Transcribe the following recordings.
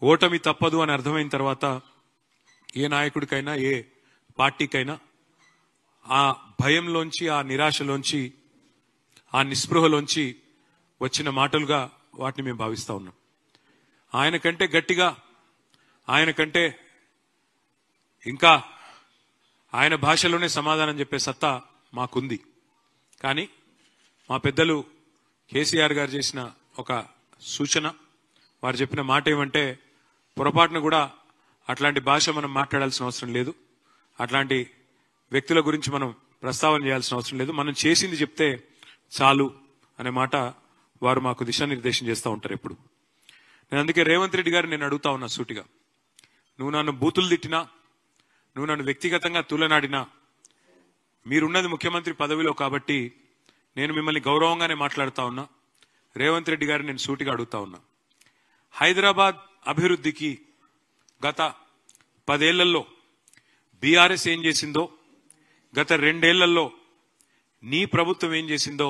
ఓటమి తప్పదు అని అర్థమైన తర్వాత ఏ నాయకుడికైనా ఏ పార్టీకైనా ఆ భయంలోంచి, ఆ నిరాశలోంచి, ఆ నిస్పృహలోంచి వచ్చిన మాటలుగా వాటిని మేము భావిస్తా ఉన్నాం. ఆయన కంటే గట్టిగా, ఆయన కంటే ఇంకా ఆయన భాషలోనే సమాధానం చెప్పే సత్తా మాకుంది. కానీ మా పెద్దలు కేసీఆర్ గారు చేసిన ఒక సూచన, వారు చెప్పిన మాట ఏమంటే, పొరపాటును కూడా అట్లాంటి భాష మనం మాట్లాడాల్సిన అవసరం లేదు, అట్లాంటి వ్యక్తుల గురించి మనం ప్రస్తావన చేయాల్సిన అవసరం లేదు, మనం చేసింది చెప్తే చాలు అనే మాట వారు మాకు దిశానిర్దేశం చేస్తూ ఉంటారు ఎప్పుడు. నేను అందుకే రేవంత్ రెడ్డి గారు నేను అడుగుతా ఉన్నా సూటిగా, నువ్వు నన్ను బూతులు తిట్టినా, నువ్వు నన్ను వ్యక్తిగతంగా తూలనాడినా, మీరున్నది ముఖ్యమంత్రి పదవిలో కాబట్టి నేను మిమ్మల్ని గౌరవంగానే మాట్లాడుతా ఉన్నా. రేవంత్ రెడ్డి గారిని నేను సూటిగా అడుగుతా ఉన్నా, హైదరాబాద్ అభివృద్ధికి గత 10 ఏళ్లలో బీఆర్ఎస్ ఏం చేసిందో, గత 2 ఏళ్లలో నీ ప్రభుత్వం ఏం చేసిందో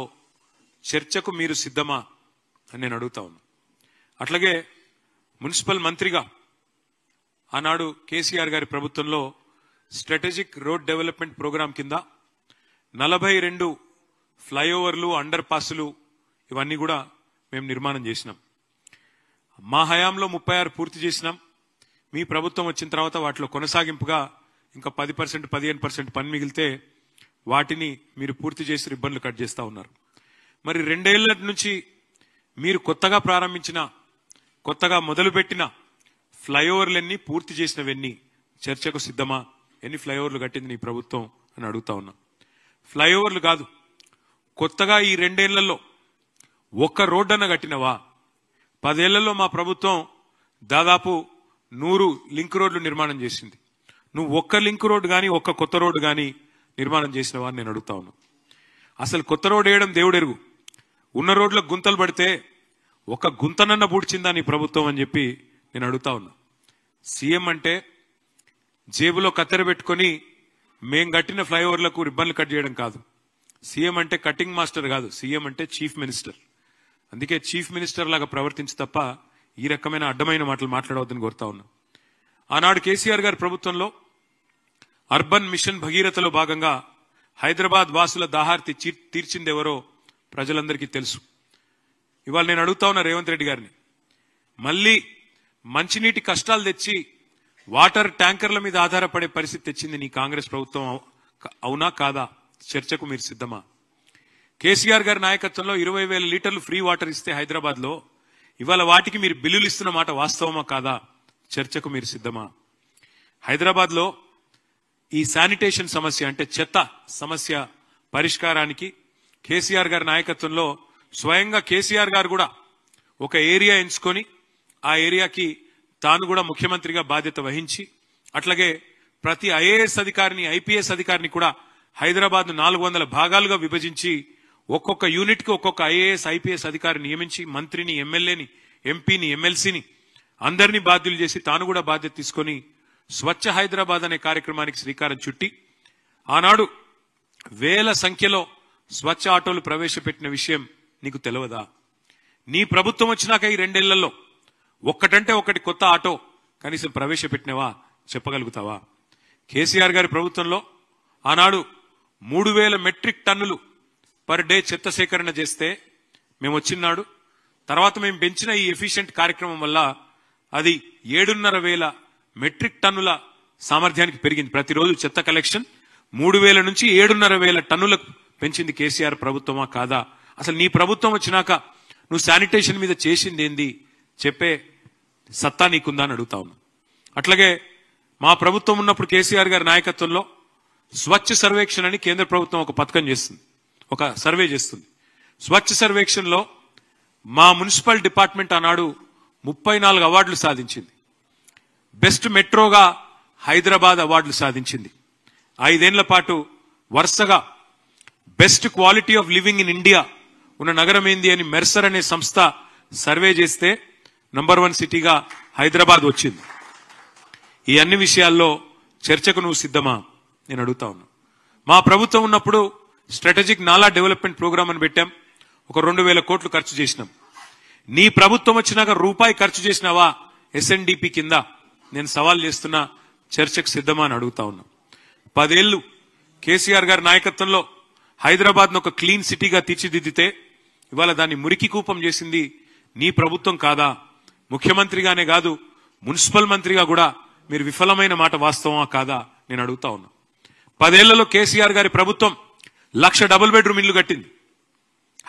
చర్చకు మీరు సిద్ధమా అని నేను అడుగుతా ఉన్నా. అట్లాగే మున్సిపల్ మంత్రిగా ఆనాడు కేసీఆర్ గారి ప్రభుత్వంలో స్ట్రాటజిక్ రోడ్ డెవలప్మెంట్ ప్రోగ్రాం కింద 42 ఫ్లైఓవర్లు, అండర్ పాస్లు ఇవన్నీ కూడా మేము నిర్మాణం చేసినాం. మా హయాంలో 36 పూర్తి చేసినాం. మీ ప్రభుత్వం వచ్చిన తర్వాత వాటిలో కొనసాగింపుగా ఇంకా 10%, 15% పని మిగిలితే వాటిని మీరు పూర్తి చేసి రిబ్బన్లు కట్ చేస్తా ఉన్నారు. మరి 2 ఏళ్ల నుంచి మీరు కొత్తగా ప్రారంభించిన, కొత్తగా మొదలుపెట్టిన ఫ్లైఓవర్లన్నీ, పూర్తి చేసినవన్నీ చర్చకు సిద్ధమా? ఎన్ని ఫ్లైఓవర్లు కట్టింది నీ ప్రభుత్వం అని అడుగుతా ఉన్నా. ఫ్లైఓవర్లు కాదు, కొత్తగా ఈ 2 ఏళ్లలో ఒక్క రోడ్డన్న కట్టినవా? 10 ఏళ్లలో మా ప్రభుత్వం దాదాపు 100 లింక్ రోడ్లు నిర్మాణం చేసింది. నువ్వు ఒక్క లింక్ రోడ్డు కానీ, ఒక్క కొత్త రోడ్డు కానీ నిర్మాణం చేసినవా అని నేను అడుగుతా ఉన్నా. అసలు కొత్త రోడ్డు వేయడం దేవుడెరుగు, ఉన్న రోడ్లకు గుంతలు పడితే ఒక గుంతనన్న పూడ్చిందా నీ ప్రభుత్వం అని చెప్పి నేను అడుగుతా ఉన్నా. సీఎం అంటే జేబులో కత్తెర పెట్టుకొని మేం కట్టిన ఫ్లైఓవర్లకు రిబ్బన్లు కట్ చేయడం కాదు. సీఎం అంటే కటింగ్ మాస్టర్ కాదు, సీఎం అంటే చీఫ్ మినిస్టర్. అందుకే చీఫ్ మినిస్టర్ లాగా ప్రవర్తించి తప్ప ఈ రకమైన అడ్డమైన మాటలు మాట్లాడవద్దని కోరుతా ఉన్నా. ఆనాడు కేసీఆర్ గారి ప్రభుత్వంలో అర్బన్ మిషన్ భగీరథలో భాగంగా హైదరాబాద్ వాసుల దాహార్తి తీర్చిందెవరో ప్రజలందరికీ తెలుసు. ఇవాళ నేను అడుగుతా ఉన్నా రేవంత్ రెడ్డి గారిని, మళ్ళీ మంచినీటి కష్టాలు తెచ్చి వాటర్ ట్యాంకర్ల మీద ఆధారపడే పరిస్థితి తెచ్చింది నీ కాంగ్రెస్ ప్రభుత్వం, అవునా కాదా? చర్చకు మీరు సిద్ధమా? కేసీఆర్ గారి నాయకత్వంలో 20,000 లీటర్లు ఫ్రీ వాటర్ ఇస్తే హైదరాబాద్ లో ఇవాళ వాటికి మీరు బిల్లులు ఇస్తున్న మాట వాస్తవమా కాదా? చర్చకు మీరు సిద్ధమా? హైదరాబాద్ లో ఈ శానిటేషన్ సమస్య, అంటే చెత్త సమస్య పరిష్కారానికి కేసీఆర్ గారి నాయకత్వంలో స్వయంగా కేసీఆర్ గారు కూడా ఒక ఏరియా ఎంచుకొని ఆ ఏరియాకి తాను కూడా ముఖ్యమంత్రిగా బాధ్యత వహించి, అట్లాగే ప్రతి ఐఏఎస్ అధికారిని, ఐపీఎస్ అధికారిని కూడా హైదరాబాద్ 400 భాగాలుగా విభజించి ఒక్కొక్క యూనిట్ కి ఒక్కొక్క ఐఏఎస్, ఐపీఎస్ అధికారిని నియమించి మంత్రిని, ఎమ్మెల్యేని, ఎంపీని, ఎమ్మెల్సీని అందరినీ బాధ్యులు చేసి తాను కూడా బాధ్యత తీసుకొని స్వచ్ఛ హైదరాబాద్ అనే కార్యక్రమానికి శ్రీకారం చుట్టి ఆనాడు వేల సంఖ్యలో స్వచ్ఛ ఆటోలు ప్రవేశపెట్టిన విషయం నీకు తెలియదా? నీ ప్రభుత్వం వచ్చినాక ఈ 2 ఏళ్లలో ఒక్కటంటే ఒకటి కొత్త ఆటో కనీసం ప్రవేశపెట్టినవా? చెప్పగలుగుతావా? కేసీఆర్ గారి ప్రభుత్వంలో ఆనాడు 3,000 మెట్రిక్ టన్నులు పర్ డే చెత్త సేకరణ చేస్తే మేము వచ్చినాడు తర్వాత మేము పెంచిన ఈ ఎఫిషియెంట్ కార్యక్రమం వల్ల అది 7,500 మెట్రిక్ టన్నుల సామర్థ్యానికి పెరిగింది. ప్రతిరోజు చెత్త కలెక్షన్ 3,000 నుంచి 7,500 టన్నులకు పెంచింది కేసీఆర్ ప్రభుత్వమా కాదా? అసలు నీ ప్రభుత్వం వచ్చినాక నువ్వు శానిటేషన్ మీద చేసింది ఏంది చెప్పే సత్తా నీకుందా అని అడుగుతా ఉన్నా. అట్లాగే మా ప్రభుత్వం ఉన్నప్పుడు కేసీఆర్ గారి నాయకత్వంలో స్వచ్ఛ సర్వేక్షణ అని కేంద్ర ప్రభుత్వం ఒక పథకం చేస్తుంది, ఒక సర్వే చేస్తుంది. స్వచ్ఛ సర్వేక్షణ్ లో మా మున్సిపల్ డిపార్ట్మెంట్ ఆనాడు 34 అవార్డులు సాధించింది. బెస్ట్ మెట్రోగా హైదరాబాద్ అవార్డులు సాధించింది. 5 ఏళ్ల పాటు వరుసగా best quality of living in India ఉన్న నగరం ఏంది అని మెర్సర్ అనే సంస్థ సర్వే చేస్తే నంబర్ 1 సిటీగా హైదరాబాద్ వచ్చింది. ఈ అన్ని విషయాల్లో చర్చకు నువ్వు సిద్ధమా నేను అడుగుతా ఉన్నా. మా ప్రభుత్వం ఉన్నప్పుడు స్ట్రాటజిక్ నాలా డెవలప్మెంట్ ప్రోగ్రామ్ అని పెట్టాం, ఒక 2,000 కోట్లు ఖర్చు చేసినాం. నీ ప్రభుత్వం వచ్చినాక రూపాయి ఖర్చు చేసినావా ఎస్ఎన్డిపి కింద నేను సవాల్ చేస్తున్నా, చర్చకు సిద్ధమా అని అడుగుతా ఉన్నా. 10 ఏళ్లు కేసీఆర్ గారి నాయకత్వంలో హైదరాబాద్ ను ఒక క్లీన్ సిటీగా తీర్చిదిద్దితే ఇవాళ దాన్ని మురికి కూపం చేసింది నీ ప్రభుత్వం కాదా? ముఖ్యమంత్రిగానే కాదు, మున్సిపల్ మంత్రిగా కూడా మీరు విఫలమైన మాట వాస్తవమా కాదా నేను అడుగుతా ఉన్నా. 10 ఏళ్లలో కేసీఆర్ గారి ప్రభుత్వం 1,00,000 డబుల్ బెడ్రూమ్ ఇల్లు కట్టింది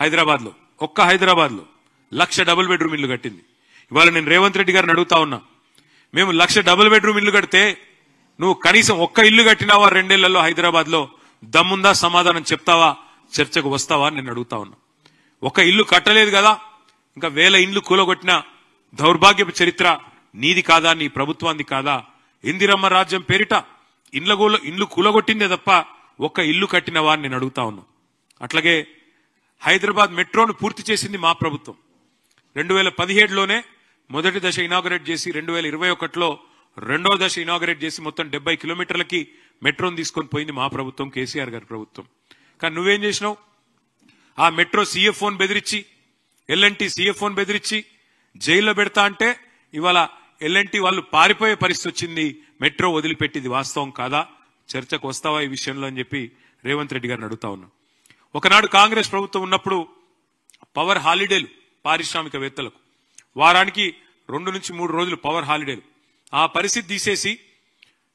హైదరాబాద్ లో. ఒక్క హైదరాబాద్ లో 1,00,000 డబుల్ బెడ్రూమ్ ఇల్లు కట్టింది. ఇవాళ నేను రేవంత్ రెడ్డి గారిని అడుగుతా ఉన్నా, మేము 1,00,000 డబుల్ బెడ్రూమ్ ఇల్లు కడితే నువ్వు కనీసం ఒక్క ఇల్లు కట్టినావా 2 ఏళ్లలో హైదరాబాద్ లో? దమ్ముందా? సమాధానం చెప్తావా? చర్చకు వస్తావా నేను అడుగుతా ఉన్నా. ఒక ఇల్లు కట్టలేదు కదా, ఇంకా 1000 ఇండ్లు కూలగొట్టిన దౌర్భాగ్యపు చరిత్ర నీది కాదా? నీ ప్రభుత్వాన్ని కాదా? ఇందిరమ్మ రాజ్యం పేరిట ఇండ్లు కూలగొట్టిందే తప్ప ఒక్క ఇల్లు కట్టినవా అని నేను అడుగుతా ఉన్నా. అట్లాగే హైదరాబాద్ మెట్రోను పూర్తి చేసింది మా ప్రభుత్వం. 2017లోనే మొదటి దశ ఇనాగరేట్ చేసి 2021లో రెండో దశ ఇనాగరేట్ చేసి మొత్తం 70 కిలోమీటర్లకి మెట్రోను తీసుకొని పోయింది మా ప్రభుత్వం, కేసీఆర్ గారి ప్రభుత్వం. కానీ నువ్వేం చేసినావు? ఆ మెట్రో CFOని బెదిరించి, L&T CFOని బెదిరించి జైల్లో పెడతా అంటే ఇవాళ L&T వాళ్ళు పారిపోయే పరిస్థితి వచ్చింది, మెట్రో వదిలిపెట్టింది. వాస్తవం కాదా? చర్చకు వస్తావా ఈ విషయంలో అని చెప్పి రేవంత్ రెడ్డి గారిని అడుగుతా ఉన్నా. ఒకనాడు కాంగ్రెస్ ప్రభుత్వం ఉన్నప్పుడు పవర్ హాలిడేలు పారిశ్రామికవేత్తలకు, వారానికి 2 నుంచి 3 రోజులు పవర్ హాలిడేలు. ఆ పరిస్థితి తీసేసి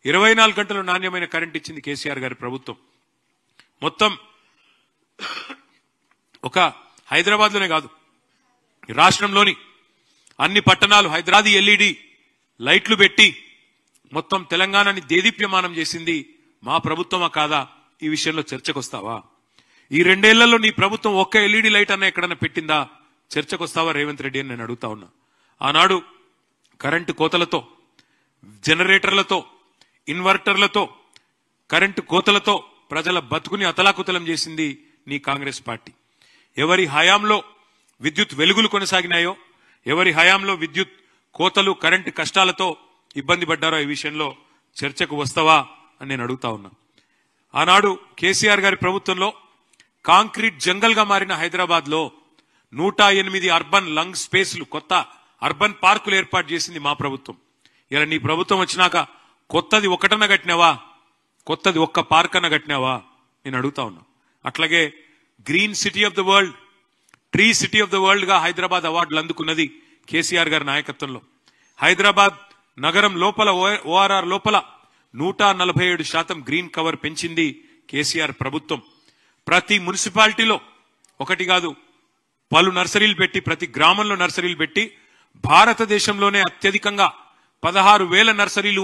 24 గంటలు నాణ్యమైన కరెంట్ ఇచ్చింది కేసీఆర్ గారి ప్రభుత్వం. మొత్తం ఒక హైదరాబాద్ లోనే కాదు, రాష్ట్రంలోని అన్ని పట్టణాలు హైదరాబాద్ LED లైట్లు పెట్టి మొత్తం తెలంగాణని దేదీప్యమానం చేసింది మా ప్రభుత్వమా కాదా? ఈ విషయంలో చర్చకు వస్తావా? ఈ 2 ఏళ్లలో నీ ప్రభుత్వం ఒక్క LED లైట్ అన్న ఎక్కడన్నా పెట్టిందా? చర్చకు వస్తావా రేవంత్ రెడ్డి అని నేను అడుగుతా ఉన్నా. ఆనాడు కరెంటు కోతలతో, జనరేటర్లతో, ఇన్వర్టర్లతో, కరెంటు కోతలతో ప్రజల బతుకుని అతలాకుతలం చేసింది నీ కాంగ్రెస్ పార్టీ. ఎవరి హయాంలో విద్యుత్ వెలుగులు కొనసాగినాయో, ఎవరి హయాంలో విద్యుత్ కోతలు, కరెంటు కష్టాలతో ఇబ్బంది పడ్డారో ఈ విషయంలో చర్చకు వస్తావా అని నేను అడుగుతా ఉన్నా. ఆనాడు కేసీఆర్ గారి ప్రభుత్వంలో కాంక్రీట్ జంగల్ గా మారిన హైదరాబాద్ లో 108 అర్బన్ లంగ్ స్పేస్లు, కొత్త అర్బన్ పార్కులు ఏర్పాటు చేసింది మా ప్రభుత్వం. ఇలా నీ ప్రభుత్వం వచ్చినాక కొత్తది ఒకటన్నా కట్టినావా? కొత్తది ఒక్క పార్క్ అన్న కట్టినావా నేను అడుగుతా ఉన్నా. అట్లాగే green city of the world, tree city of the world గా హైదరాబాద్ అవార్డులు అందుకున్నది కేసీఆర్ గారి నాయకత్వంలో. హైదరాబాద్ నగరం లోపల, ORR లోపల 147% గ్రీన్ కవర్ పెంచింది కేసీఆర్ ప్రభుత్వం. ప్రతి మున్సిపాలిటీలో ఒకటి కాదు, పలు నర్సరీలు పెట్టి, ప్రతి గ్రామంలో నర్సరీలు పెట్టి భారతదేశంలోనే అత్యధికంగా 16,000 నర్సరీలు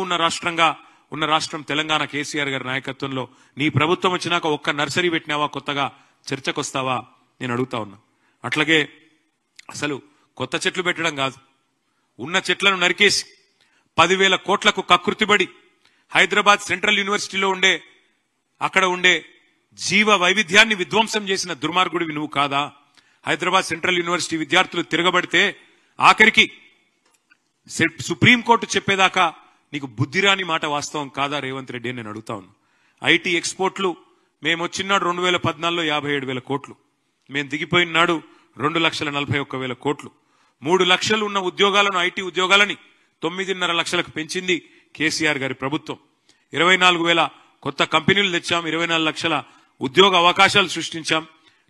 ఉన్న రాష్ట్రం తెలంగాణ. కేసీఆర్ గారి నాయకత్వంలో నీ ప్రభుత్వం వచ్చినాక ఒక్క నర్సరీ పెట్టినావా? కొత్తగా చర్చకు వస్తావా నేను అడుగుతా ఉన్నా. అట్లాగే అసలు కొత్త చెట్లు పెట్టడం కాదు, ఉన్న చెట్లను నరికేసి 10,000 కోట్లకు కకృతిబడి హైదరాబాద్ సెంట్రల్ యూనివర్సిటీలో అక్కడ ఉండే జీవ వైవిధ్యాన్ని విధ్వంసం చేసిన దుర్మార్గుడివి నువ్వు కాదా? హైదరాబాద్ సెంట్రల్ యూనివర్సిటీ విద్యార్థులు తిరగబడితే ఆఖరికి సుప్రీంకోర్టు చెప్పేదాకా నీకు బుద్ధిరాని మాట వాస్తవం కాదా రేవంత్ రెడ్డి అని నేను అడుగుతా ఉన్నా. IT ఎక్స్పోర్ట్లు మేము వచ్చినాడు 2014లో 57,000 కోట్లు, మేము దిగిపోయిన నాడు 2,41,000 కోట్లు. 3 లక్షలు ఉన్న ఉద్యోగాలను, IT ఉద్యోగాలని 9.5 లక్షలకు పెంచింది కేసీఆర్ గారి ప్రభుత్వం. 24,000 కొత్త కంపెనీలు తెచ్చాం, 24 లక్షల ఉద్యోగ అవకాశాలు సృష్టించాం.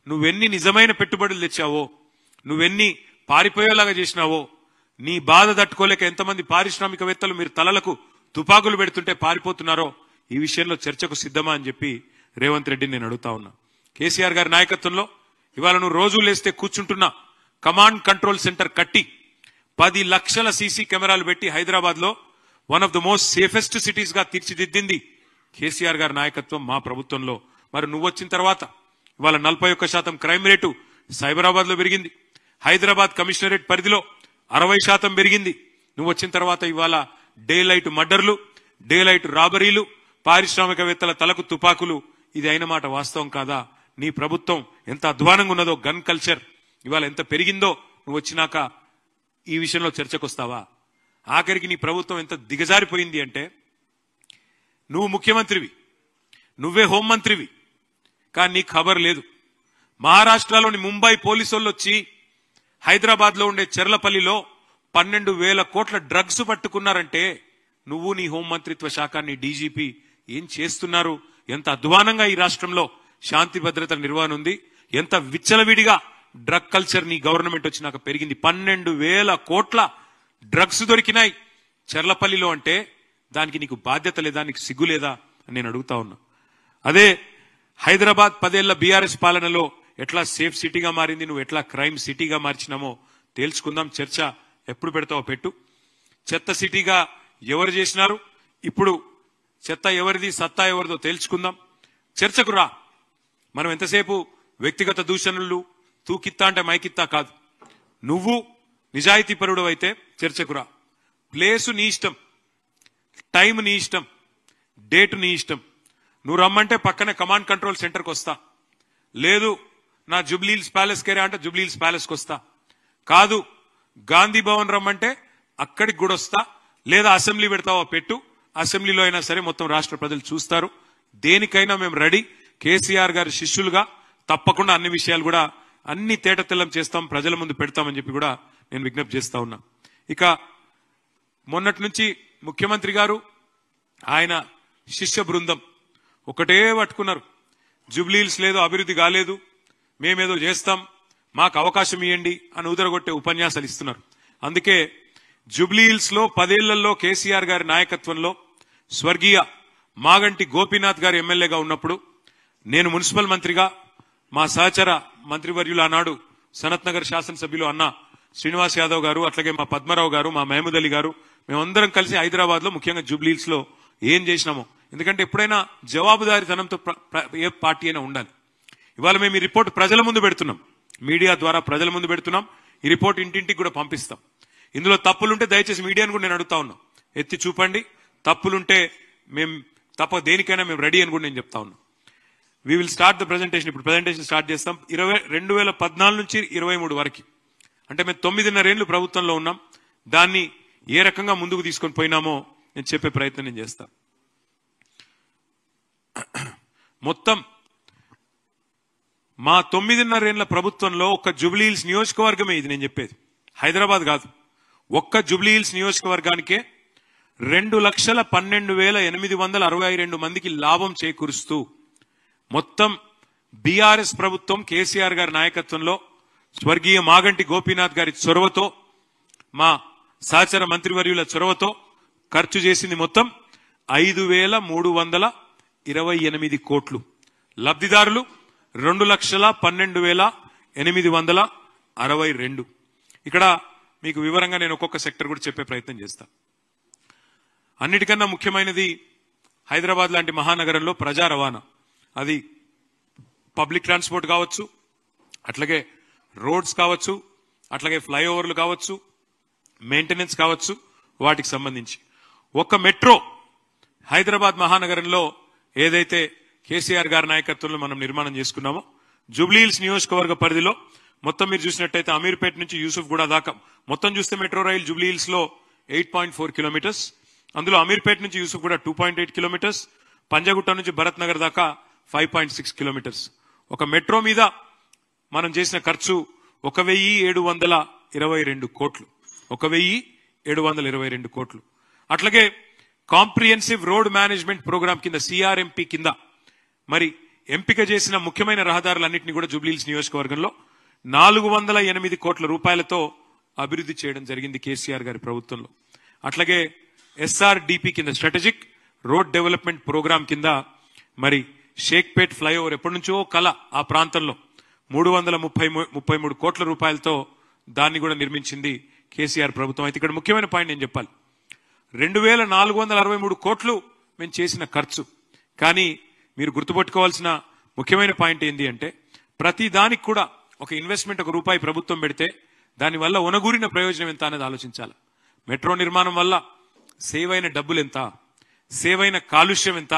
నువ్వెన్ని నిజమైన పెట్టుబడులు తెచ్చావో, నువ్వెన్ని పారిపోయేలాగా చేసినావో, నీ బాధ తట్టుకోలేక ఎంతమంది పారిశ్రామికవేత్తలు మీరు తలలకు తుపాకులు పెడుతుంటే పారిపోతున్నారో ఈ విషయంలో చర్చకు సిద్ధమా అని చెప్పి రేవంత్ రెడ్డిని నేను అడుగుతా ఉన్నా. కేసీఆర్ గారి నాయకత్వంలో ఇవాళ నువ్వు రోజు లేస్తే కూర్చుంటున్నా కమాండ్ కంట్రోల్ సెంటర్ కట్టి 10 లక్షల సీసీ కెమెరాలు పెట్టి హైదరాబాద్ లో one of the most safest cities గా తీర్చిదిద్దింది కేసీఆర్ గారి నాయకత్వం మా ప్రభుత్వంలో. మరి నువ్వు వచ్చిన తర్వాత ఇవాళ 41% క్రైమ్ రేటు సైబరాబాద్ లో పెరిగింది. హైదరాబాద్ కమిషనరేట్ పరిధిలో 60% పెరిగింది. నువ్వు వచ్చిన తర్వాత ఇవాళ డే లైట్ మర్డర్లు, డే లైట్ రాబరీలు, పారిశ్రామికవేత్తల తలకు తుపాకులు, ఇది అయిన మాట వాస్తవం కాదా? నీ ప్రభుత్వం ఎంత అధ్వానంగా ఉన్నదో, గన్ కల్చర్ ఇవాళ ఎంత పెరిగిందో నువ్వు వచ్చినాక ఈ విషయంలో చర్చకు వస్తావా? ఆఖరికి నీ ప్రభుత్వం ఎంత దిగజారిపోయింది అంటే, నువ్వు ముఖ్యమంత్రివి, నువ్వే హోంమంత్రివి, కానీ నీకు ఖబర్ లేదు. మహారాష్ట్రలోని ముంబై పోలీసు వాళ్ళు వచ్చి హైదరాబాద్ లో ఉండే చెర్లపల్లిలో 12,000 కోట్ల డ్రగ్స్ పట్టుకున్నారంటే నువ్వు నీ హోంమంత్రిత్వ శాఖ నీ డీజీపీ ఏం చేస్తున్నారు? ఎంత అధ్వానంగా ఈ రాష్ట్రంలో శాంతి భద్రతల నిర్వహణ ఉంది, ఎంత విచ్చలవిడిగా డ్రగ్ కల్చర్ నీ గవర్నమెంట్ వచ్చినాక పెరిగింది. 12,000 కోట్ల డ్రగ్స్ దొరికినాయి చెర్లపల్లిలో అంటే దానికి నీకు బాధ్యత లేదా, నీకు సిగ్గు లేదా అని నేను అడుగుతా ఉన్నా. అదే హైదరాబాద్ 10 ఏళ్ల బీఆర్ఎస్ పాలనలో ఎట్లా సేఫ్ సిటీగా మారింది, నువ్వు ఎట్లా క్రైమ్ సిటీగా మార్చినామో తేల్చుకుందాం. చర్చ ఎప్పుడు పెడతావో పెట్టు. చెత్త సిటీగా ఎవరు చేసినారు, ఇప్పుడు చెత్త ఎవరిది, సత్తా ఎవరిదో తేల్చుకుందాం. చర్చకు రా. మనం ఎంతసేపు వ్యక్తిగత దూషణలు, తూకిత్తా అంటే మైకిత్తా కాదు. నువ్వు నిజాయితీ పరుడు అయితే చర్చకు రా. ప్లేసు నీ ఇష్టం, టైం నీ ఇష్టం, డేట్ నీ ఇష్టం. నువ్వు రమ్మంటే పక్కనే కమాండ్ కంట్రోల్ సెంటర్కి వస్తా. లేదు నా జూబ్లీహిల్స్ ప్యాలెస్ కేరా అంటే జూబ్లీహిల్స్ ప్యాలెస్కి వస్తా. కాదు గాంధీ భవన్ రమ్మంటే అక్కడికి కూడా వస్తా. లేదా అసెంబ్లీ పెడతావో పెట్టు, అసెంబ్లీలో అయినా సరే మొత్తం రాష్ట్ర ప్రజలు చూస్తారు. దేనికైనా మేము రెడీ. కేసీఆర్ గారి శిష్యులుగా తప్పకుండా అన్ని విషయాలు కూడా అన్ని తేటతెల్లం చేస్తాం, ప్రజల ముందు పెడతామని చెప్పి కూడా నేను విజ్ఞప్తి చేస్తా ఉన్నా. ఇక మొన్నటి నుంచి ముఖ్యమంత్రి గారు ఆయన శిష్య బృందం ఒకటే పట్టుకున్నారు. జూబ్లీహిల్స్ లేదు, అభివృద్ధి కాలేదు, మేమేదో చేస్తాం, మాకు అవకాశం ఇవ్వండి అని ఉదరగొట్టే ఉపన్యాసాలు ఇస్తున్నారు. అందుకే జూబ్లీహిల్స్ లో 10 ఏళ్లలో కేసీఆర్ గారి నాయకత్వంలో స్వర్గీయ మాగంటి గోపీనాథ్ గారు ఎమ్మెల్యేగా ఉన్నప్పుడు నేను మున్సిపల్ మంత్రిగా, మా సహచర మంత్రివర్యులు ఆనాడు సనత్ నగర్ శాసనసభ్యులు అన్న శ్రీనివాస్ యాదవ్ గారు, అట్లాగే మా పద్మరావు గారు, మా మహమూద్ అలీ గారు, మేమందరం కలిసి హైదరాబాద్ లో ముఖ్యంగా జూబ్లీహిల్స్ లో ఏం చేసినామో, ఎందుకంటే ఎప్పుడైనా జవాబుదారీతనంతో ఏ పార్టీ అయినా ఉండాలి. ఇవాళ మేము ఈ రిపోర్ట్ ప్రజల ముందు పెడుతున్నాం, మీడియా ద్వారా ప్రజల ముందు పెడుతున్నాం. ఈ రిపోర్ట్ ఇంటింటికి కూడా పంపిస్తాం. ఇందులో తప్పులుంటే దయచేసి మీడియాను కూడా నేను అడుగుతా ఉన్నాం, ఎత్తి చూపండి. తప్పులుంటే మేము దేనికైనా మేము రెడీ అని కూడా నేను చెప్తా ఉన్నాం. We will start the presentation. ఇప్పుడు ప్రెజెంటేషన్ స్టార్ట్ చేస్తాం. 2014 నుంచి 23 వరకు, అంటే మేము 9.5 ఏళ్లు ప్రభుత్వంలో ఉన్నాం. దాన్ని ఏ రకంగా ముందుకు తీసుకొని పోయినామో నేను చెప్పే ప్రయత్నం నేను చేస్తా. మొత్తం మా 9.5 ఏళ్ల ప్రభుత్వంలో ఒక్క జూబ్లీహిల్స్ నియోజకవర్గమే ఇది నేను చెప్పేది, హైదరాబాద్ కాదు. ఒక్క జూబ్లీహిల్స్ నియోజకవర్గానికే 2,12,862 మందికి లాభం చేకూరుస్తూ మొత్తం బీఆర్ఎస్ ప్రభుత్వం కేసీఆర్ గారి నాయకత్వంలో స్వర్గీయ మాగంటి గోపీనాథ్ గారి చొరవతో, మా సహచర మంత్రివర్యుల చొరవతో ఖర్చు చేసింది మొత్తం 5,328 కోట్లు. లబ్ధిదారులు 2,12,862. ఇక్కడ మీకు వివరంగా నేను ఒక్కొక్క సెక్టర్ కూడా చెప్పే ప్రయత్నం చేస్తా. అన్నిటికన్నా ముఖ్యమైనది హైదరాబాద్ లాంటి మహానగరంలో ప్రజా రవాణా. అది పబ్లిక్ ట్రాన్స్పోర్ట్ కావచ్చు, అట్లాగే రోడ్స్ కావచ్చు, అట్లాగే ఫ్లైఓవర్లు కావచ్చు, మెయింటెనెన్స్ కావచ్చు, వాటికి సంబంధించి ఒక మెట్రో హైదరాబాద్ మహానగరంలో ఏదైతే కేసీఆర్ గారి నాయకత్వంలో మనం నిర్మాణం చేసుకున్నామో, జూబ్లీహిల్స్ నియోజకవర్గ పరిధిలో మొత్తం మీరు చూసినట్టయితే అమీర్పేట నుంచి యూసుఫ్ గూడ దాకా మొత్తం చూస్తే మెట్రో రైలు జూబ్లీహిల్స్ లో 8.4 కిలోమీటర్స్. అందులో అమీర్పేట నుంచి యూసుఫ్ గూడ 2.8 కిలోమీటర్స్, పంజగుట్ట నుంచి భరత్ నగర్ దాకా 5.6 కిలోమీటర్స్. ఒక మెట్రో మీద మనం చేసిన ఖర్చు 1,722 కోట్లు. 1,722 కోట్లు. అట్లాగే కాంప్రిహెన్సివ్ రోడ్ మేనేజ్మెంట్ ప్రోగ్రామ్ కింద సిఆర్ఎంపీ కింద మరి ఎంపిక చేసిన ముఖ్యమైన రహదారులన్నింటినీ కూడా జూబ్లీహిల్స్ నియోజకవర్గంలో 408 కోట్ల రూపాయలతో అభివృద్ధి చేయడం జరిగింది కేసీఆర్ గారి ప్రభుత్వంలో. అట్లాగే ఎస్ఆర్డిపి కింద స్ట్రాటజిక్ రోడ్ డెవలప్మెంట్ ప్రోగ్రామ్ కింద మరి షేక్పేట్ ఫ్లైఓవర్ ఎప్పటి నుంచో కల ఆ ప్రాంతంలో 333 కోట్ల రూపాయలతో దాన్ని కూడా నిర్మించింది కేసీఆర్ ప్రభుత్వం. అయితే ఇక్కడ ముఖ్యమైన పాయింట్ నేను చెప్పాలి, 2,463 కోట్లు మేము చేసిన ఖర్చు. కానీ మీరు గుర్తుపెట్టుకోవాల్సిన ముఖ్యమైన పాయింట్ ఏంటి అంటే, ప్రతి దానికి కూడా ఒక ఇన్వెస్ట్మెంట్ ₹1 ప్రభుత్వం పెడితే దానివల్ల ఒనగూరిన ప్రయోజనం ఎంత అనేది ఆలోచించాలి. మెట్రో నిర్మాణం వల్ల సేవ్ అయిన డబ్బులు ఎంత, సేవ్ అయిన కాలుష్యం ఎంత,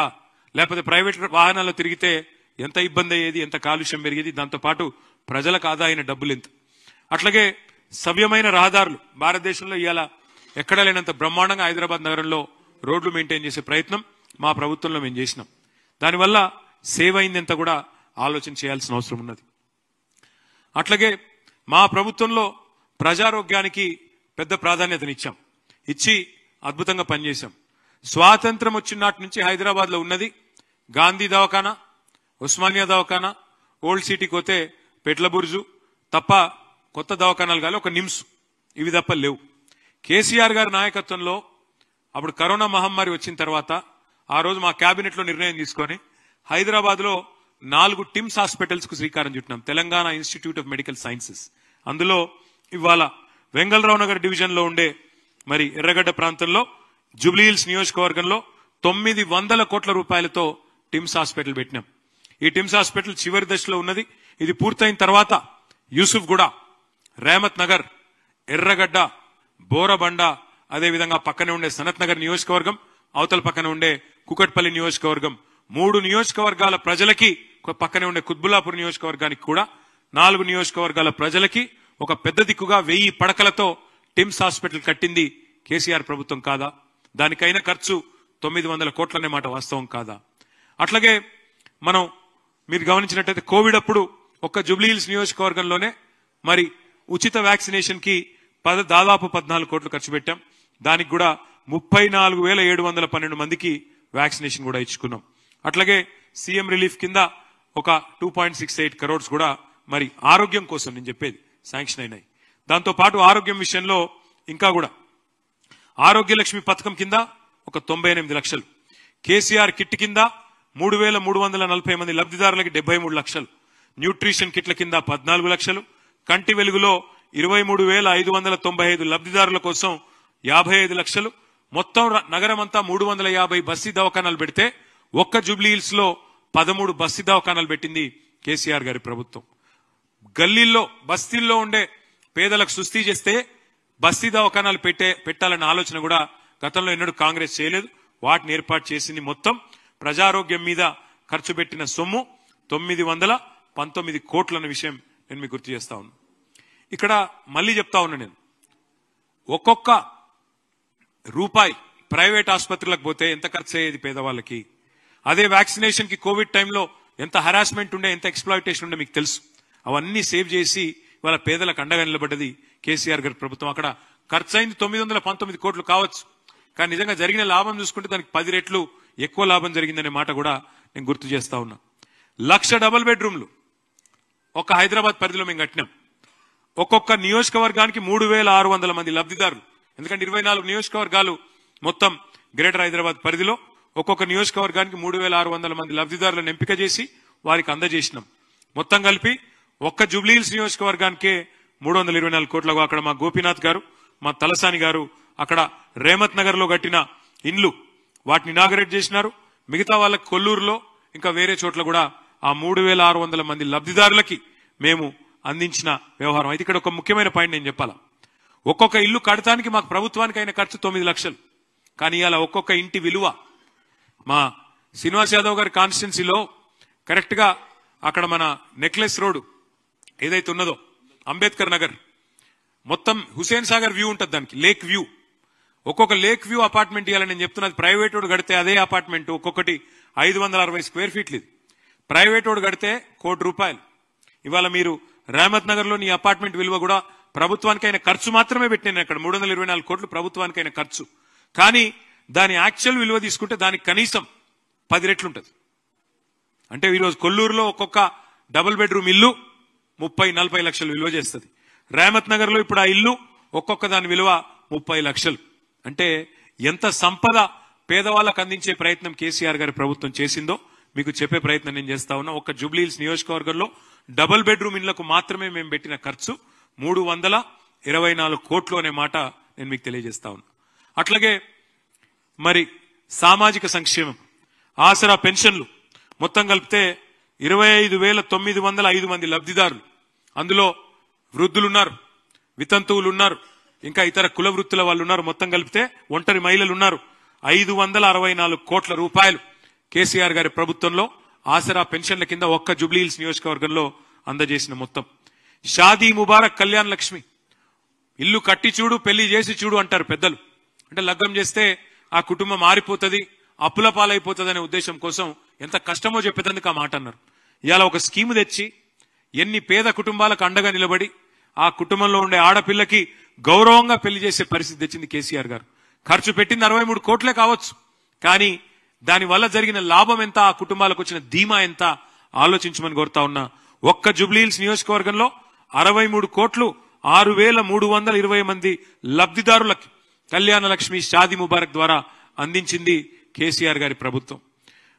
లేకపోతే ప్రైవేట్ వాహనాల్లో తిరిగితే ఎంత ఇబ్బంది అయ్యేది, ఎంత కాలుష్యం పెరిగేది, దాంతోపాటు ప్రజలకు ఆదా అయిన డబ్బులు ఎంత. అట్లాగే సవ్యమైన రహదారులు భారతదేశంలో ఇవాళ ఎక్కడా లేనంత బ్రహ్మాండంగా హైదరాబాద్ నగరంలో రోడ్లు మెయింటైన్ చేసే ప్రయత్నం మా ప్రభుత్వంలో మేము చేసినాం. దానివల్ల సేవ్ అయింది ఎంత కూడా ఆలోచన చేయాల్సిన అవసరం ఉన్నది. అట్లాగే మా ప్రభుత్వంలో ప్రజారోగ్యానికి పెద్ద ప్రాధాన్యతనిచ్చాం, ఇచ్చి అద్భుతంగా పనిచేశాం. స్వాతంత్రం వచ్చిన నాటి నుంచి హైదరాబాద్ లో ఉన్నది గాంధీ దవాఖానా, ఉస్మానియా దవాఖానా, ఓల్డ్ సిటీకి పోతే పెట్లబుర్జు తప్ప కొత్త దవాఖానాలు కాదు, ఒక నిమ్స్, ఇవి తప్ప లేవు. కేసీఆర్ గారి నాయకత్వంలో అప్పుడు కరోనా మహమ్మారి వచ్చిన తర్వాత ఆ రోజు మా కేబినెట్ లో నిర్ణయం తీసుకొని హైదరాబాద్ లో 4 టిమ్స్ హాస్పిటల్స్ కు శ్రీకారం చుట్టినాం. Telangana institute of medical sciences. అందులో ఇవాళ వెంగళరావు నగర్ డివిజన్ లో ఉండే మరి ఎర్రగడ్డ ప్రాంతంలో జూబ్లీహిల్స్ నియోజకవర్గంలో 900 కోట్ల రూపాయలతో టిమ్స్ హాస్పిటల్ పెట్టినాం. ఈ టిమ్స్ హాస్పిటల్ చివరి దశలో ఉన్నది. ఇది పూర్తయిన తర్వాత యూసుఫ్ గూడ, రేమత్ నగర్, ఎర్రగడ్డ, బోరబండ, అదేవిధంగా పక్కనే ఉండే సనత్ నగర్ నియోజకవర్గం, అవతల పక్కన ఉండే కుకట్పల్లి నియోజకవర్గం, 3 నియోజకవర్గాల ప్రజలకి, పక్కనే ఉండే కుత్బుల్లాపూర్ నియోజకవర్గానికి కూడా 4 నియోజకవర్గాల ప్రజలకి ఒక పెద్ద దిక్కుగా 1000 పడకలతో టిమ్స్ హాస్పిటల్ కట్టింది కేసీఆర్ ప్రభుత్వం కాదా? దానికైన ఖర్చు 900 కోట్లనే మాట వాస్తవం కాదా? అట్లాగే మనం మీరు గమనించినట్టయితే కోవిడ్ అప్పుడు ఒక్క జూబ్లీహిల్స్ నియోజకవర్గంలోనే మరి ఉచిత వ్యాక్సినేషన్ కి దాదాపు 14 కోట్లు ఖర్చు పెట్టాం. దానికి కూడా 34,712 మందికి వ్యాక్సినేషన్ కూడా ఇచ్చుకున్నాం. అట్లాగే సీఎం రిలీఫ్ కింద ఒక 2.68 crores కూడా మరి ఆరోగ్యం కోసం నేను చెప్పేది శాంక్షన్ అయినాయి. దాంతో పాటు ఆరోగ్యం విషయంలో ఇంకా కూడా ఆరోగ్య లక్ష్మి పథకం కింద ఒక 98 లక్షలు, కేసీఆర్ కిట్ కింద 3,340 మంది లబ్ధిదారులకి 73 లక్షలు, న్యూట్రిషన్ కిట్ల కింద 14 లక్షలు, కంటి వెలుగులో 23,595 లబ్ధిదారుల కోసం 55 లక్షలు, మొత్తం నగరం అంతా 350 బస్తీ దవాఖానాలు పెడితే ఒక్క జూబ్లీహిల్స్ లో 13 బస్తీ దవాఖానాలు పెట్టింది కేసీఆర్ గారి ప్రభుత్వం. గల్లీల్లో బస్తీల్లో ఉండే పేదలకు సుస్థి చేస్తే బస్తీ దవాఖానాలు పెట్టాలన్న ఆలోచన కూడా గతంలో ఎన్నడూ కాంగ్రెస్ చేయలేదు. వాటిని ఏర్పాటు చేసింది. మొత్తం ప్రజారోగ్యం మీద ఖర్చు పెట్టిన సొమ్ము 919 కోట్లన్న విషయం నేను మీకు గుర్తు చేస్తా ఉన్నా. ఇక్కడ మళ్ళీ చెప్తా ఉన్నా, నేను ఒక్కొక్క రూపాయి ప్రైవేట్ ఆసుపత్రులకు పోతే ఎంత ఖర్చు అయ్యేది పేదవాళ్ళకి. అదే వ్యాక్సినేషన్ కి కోవిడ్ టైంలో ఎంత హరాస్మెంట్ ఉండే, ఎంత ఎక్స్ప్లాయిటేషన్ ఉండే మీకు తెలుసు. అవన్నీ సేవ్ చేసి వాళ్ళ పేదలకు అండగా నిలబడ్డది కేసీఆర్ గారి ప్రభుత్వం. అక్కడ ఖర్చు అయింది 919 కోట్లు కావచ్చు, కానీ నిజంగా జరిగిన లాభం చూసుకుంటే దానికి 10 రెట్లు ఎక్కువ లాభం జరిగిందనే మాట కూడా నేను గుర్తు చేస్తా ఉన్నా. 1,00,000 డబుల్ బెడ్రూమ్లు ఒక హైదరాబాద్ పరిధిలో మేము కట్టినాం. ఒక్కొక్క నియోజకవర్గానికి 3,600 మంది లబ్ధిదారులు. ఎందుకంటే 24 నియోజకవర్గాలు మొత్తం గ్రేటర్ హైదరాబాద్ పరిధిలో ఒక్కొక్క నియోజకవర్గానికి 3,600 మంది లబ్ధిదారులను ఎంపిక చేసి వారికి అందజేసినాం. మొత్తం కలిపి ఒక్క జూబ్లీహిల్స్ నియోజకవర్గానికే 324 కోట్లకు అక్కడ మా గోపీనాథ్ గారు, మా తలసాని గారు అక్కడ రేమత్ నగర్ లో కట్టిన ఇండ్లు వాటిని ఇనాగరేట్ చేసినారు. మిగతా వాళ్ళకి కొల్లూరులో ఇంకా వేరే చోట్ల కూడా ఆ 3,600 మంది లబ్ధిదారులకి మేము అందించిన వ్యవహారం. అయితే ఇక్కడ ఒక ముఖ్యమైన పాయింట్ నేను చెప్పాలా. ఒక్కొక్క ఇల్లు కడటానికి మాకు ప్రభుత్వానికి అయిన ఖర్చు 9 లక్షలు, కానీ ఇలా ఒక్కొక్క ఇంటి విలువ మా శ్రీనివాస్ యాదవ్ గారి కాన్స్టిట్యున్సీలో కరెక్ట్ గా అక్కడ మన నెక్లెస్ రోడ్ ఏదైతే ఉన్నదో అంబేద్కర్ నగర్ మొత్తం హుసేన్ సాగర్ వ్యూ ఉంటుంది, దానికి లేక్ వ్యూ. ఒక్కొక్క లేక్ వ్యూ అపార్ట్మెంట్ ఇవ్వాలని నేను చెప్తున్నది. ప్రైవేట్ వాడు కడితే అదే అపార్ట్మెంట్ ఒక్కొక్కటి 560 స్క్వేర్ ఫీట్లు. ఇది ప్రైవేట్ వాడు కడితే ₹1 కోటి. ఇవాళ మీరు రేమత్ నగర్ లోని అపార్ట్మెంట్ విలువ కూడా ప్రభుత్వానికైన ఖర్చు మాత్రమే పెట్టిన అక్కడ 324 కోట్లు ప్రభుత్వానికైన ఖర్చు. కానీ దాని యాక్చువల్ విలువ తీసుకుంటే దానికి కనీసం 10 రెట్లు ఉంటుంది. అంటే ఈరోజు కొల్లూరులో ఒక్కొక్క డబుల్ బెడ్రూమ్ ఇల్లు 30-40 లక్షలు విలువ చేస్తుంది. రేమత్ నగర్ లో ఇప్పుడు ఆ ఇల్లు ఒక్కొక్క దాని విలువ 30 లక్షలు. అంటే ఎంత సంపద పేదవాళ్ళకు అందించే ప్రయత్నం కేసీఆర్ గారి ప్రభుత్వం చేసిందో మీకు చెప్పే ప్రయత్నం నేను చేస్తా ఉన్నా. ఒక్క జూబ్లీహిల్స్ నియోజకవర్గంలో డబుల్ బెడ్రూమ్ ఇళ్లకు మాత్రమే మేము పెట్టిన ఖర్చు 324 కోట్లు అనే మాట నేను మీకు తెలియజేస్తా ఉన్నా. అట్లాగే మరి సామాజిక సంక్షేమం, ఆసరా పెన్షన్లు మొత్తం కలిపితే 25,905 మంది లబ్ధిదారులు. అందులో వృద్ధులున్నారు, వితంతువులు ఉన్నారు, ఇంకా ఇతర కుల వృత్తుల వాళ్ళు ఉన్నారు. మొత్తం కలిపితే ఒంటరి మహిళలు ఉన్నారు. 564 కోట్ల రూపాయలు కేసీఆర్ గారి ప్రభుత్వంలో ఆసరా పెన్షన్ల కింద ఒక్క జూబ్లీహిల్స్ నియోజకవర్గంలో అందజేసిన మొత్తం. షాదీ ముబారక్ కళ్యాణ్ లక్ష్మి, ఇల్లు కట్టి చూడు పెళ్లి చేసి చూడు అంటారు పెద్దలు. అంటే లగ్గం చేస్తే ఆ కుటుంబం మారిపోతుంది, అప్పుల పాలైపోతుంది అనే ఉద్దేశం కోసం ఎంత కష్టమో చెప్పేందుకు ఆ మాట అన్నారు. ఇవాళ ఒక స్కీమ్ తెచ్చి ఎన్ని పేద కుటుంబాలకు అండగా నిలబడి ఆ కుటుంబంలో ఉండే ఆడపిల్లకి గౌరవంగా పెళ్లి చేసే పరిస్థితి తెచ్చింది కేసీఆర్ గారు. ఖర్చు పెట్టింది 63 కోట్లే కావచ్చు, కానీ దాని వల్ల జరిగిన లాభం ఎంత, ఆ కుటుంబాలకు వచ్చిన ధీమా ఎంత ఆలోచించమని కోరుతా ఉన్నా. ఒక్క జూబ్లీహిల్స్ నియోజకవర్గంలో 63 కోట్లు 6,320 మంది లబ్ధిదారులకి కళ్యాణ లక్ష్మి షాదీ ముబారక్ ద్వారా అందించింది కేసీఆర్ గారి ప్రభుత్వం.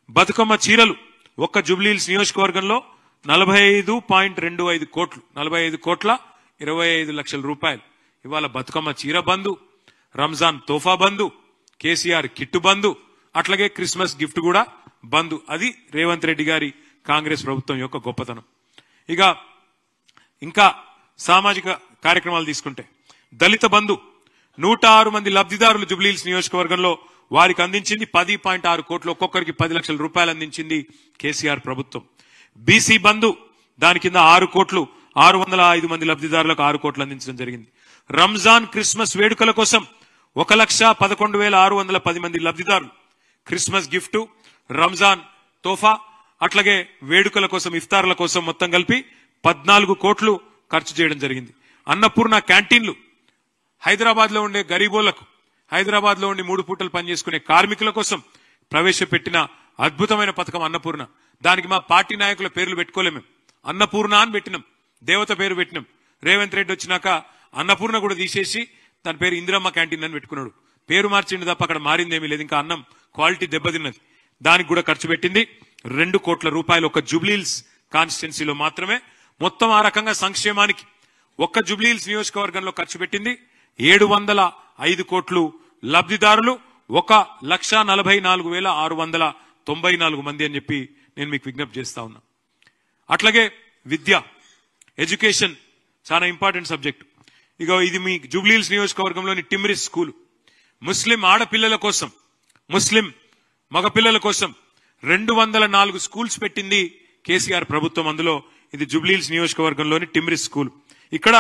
బతుకమ్మ చీరలు ఒక్క జూబ్లీహిల్స్ నియోజకవర్గంలో 45.25 కోట్లు, 45 కోట్ల 25 లక్షల రూపాయలు. ఇవాళ బతుకమ్మ చీర బంధు, రంజాన్ తోఫా బంధు, కేసీఆర్ కిట్టు బంధు, అట్లాగే క్రిస్మస్ గిఫ్ట్ కూడా బంధు. అది రేవంత్ రెడ్డి గారి కాంగ్రెస్ ప్రభుత్వం యొక్క గొప్పతనం. ఇక ఇంకా సామాజిక కార్యక్రమాలు తీసుకుంటే దళిత బంధు 106 మంది లబ్ధిదారులు జూబ్లీహిల్స్ నియోజకవర్గంలో వారికి అందించింది 10.6 కోట్లు, ఒక్కొక్కరికి 10 లక్షల రూపాయలు అందించింది కేసీఆర్ ప్రభుత్వం. బీసీ బంధు దాని కింద 6 కోట్లు 605 మంది లబ్ధిదారులకు 6 కోట్లు అందించడం జరిగింది. రంజాన్ క్రిస్మస్ వేడుకల కోసం 1,11,610 మంది లబ్ధిదారులు క్రిస్మస్ గిఫ్ట్, రంజాన్ తోఫా, అట్లాగే వేడుకల కోసం ఇఫ్తార్ల కోసం మొత్తం కలిపి 14 కోట్లు ఖర్చు చేయడం జరిగింది. అన్నపూర్ణ క్యాంటీన్లు హైదరాబాద్ లో ఉండే గరీబోళ్లకు, హైదరాబాద్ లో ఉండి 3 పూటలు పనిచేసుకునే కార్మికుల కోసం ప్రవేశపెట్టిన అద్భుతమైన పథకం అన్నపూర్ణ. దానికి మా పార్టీ నాయకుల పేర్లు పెట్టుకోలేము, అన్నపూర్ణ అని పెట్టినాం, దేవత పేరు పెట్టినాం. రేవంత్ రెడ్డి వచ్చినాక అన్నపూర్ణ కూడా తీసేసి దాని పేరు ఇందిరమ్మ క్యాంటీన్ అని పెట్టుకున్నాడు. పేరు మార్చింది తప్ప అక్కడ మారిందేమీ లేదు, ఇంకా అన్నం క్వాలిటీ దెబ్బతిన్నది. దానికి కూడా ఖర్చు పెట్టింది 2 కోట్ల రూపాయలు ఒక్క జూబ్లీహిల్స్ కాన్స్టిట్యున్సీలో మాత్రమే. మొత్తం ఆ రకంగా సంక్షేమానికి ఒక్క జూబ్లీహిల్స్ నియోజకవర్గంలో ఖర్చు పెట్టింది 705 కోట్లు. లబ్ధిదారులు 1,44,694 మంది అని చెప్పి నేను మీకు విజ్ఞప్తి చేస్తా ఉన్నా. అట్లాగే విద్య, ఎడ్యుకేషన్ చాలా ఇంపార్టెంట్ సబ్జెక్ట్. ఇక ఇది మీ జూబ్లీహిల్స్ నియోజకవర్గంలోని టిమ్రిస్ స్కూల్ ముస్లిం ఆడపిల్లల కోసం, ముస్లిం మగపిల్లల కోసం 204 స్కూల్స్ పెట్టింది కేసీఆర్ ప్రభుత్వం. అందులో ఇది జూబ్లీహిల్స్ నియోజకవర్గంలోని టిమ్రిస్ స్కూల్. ఇక్కడ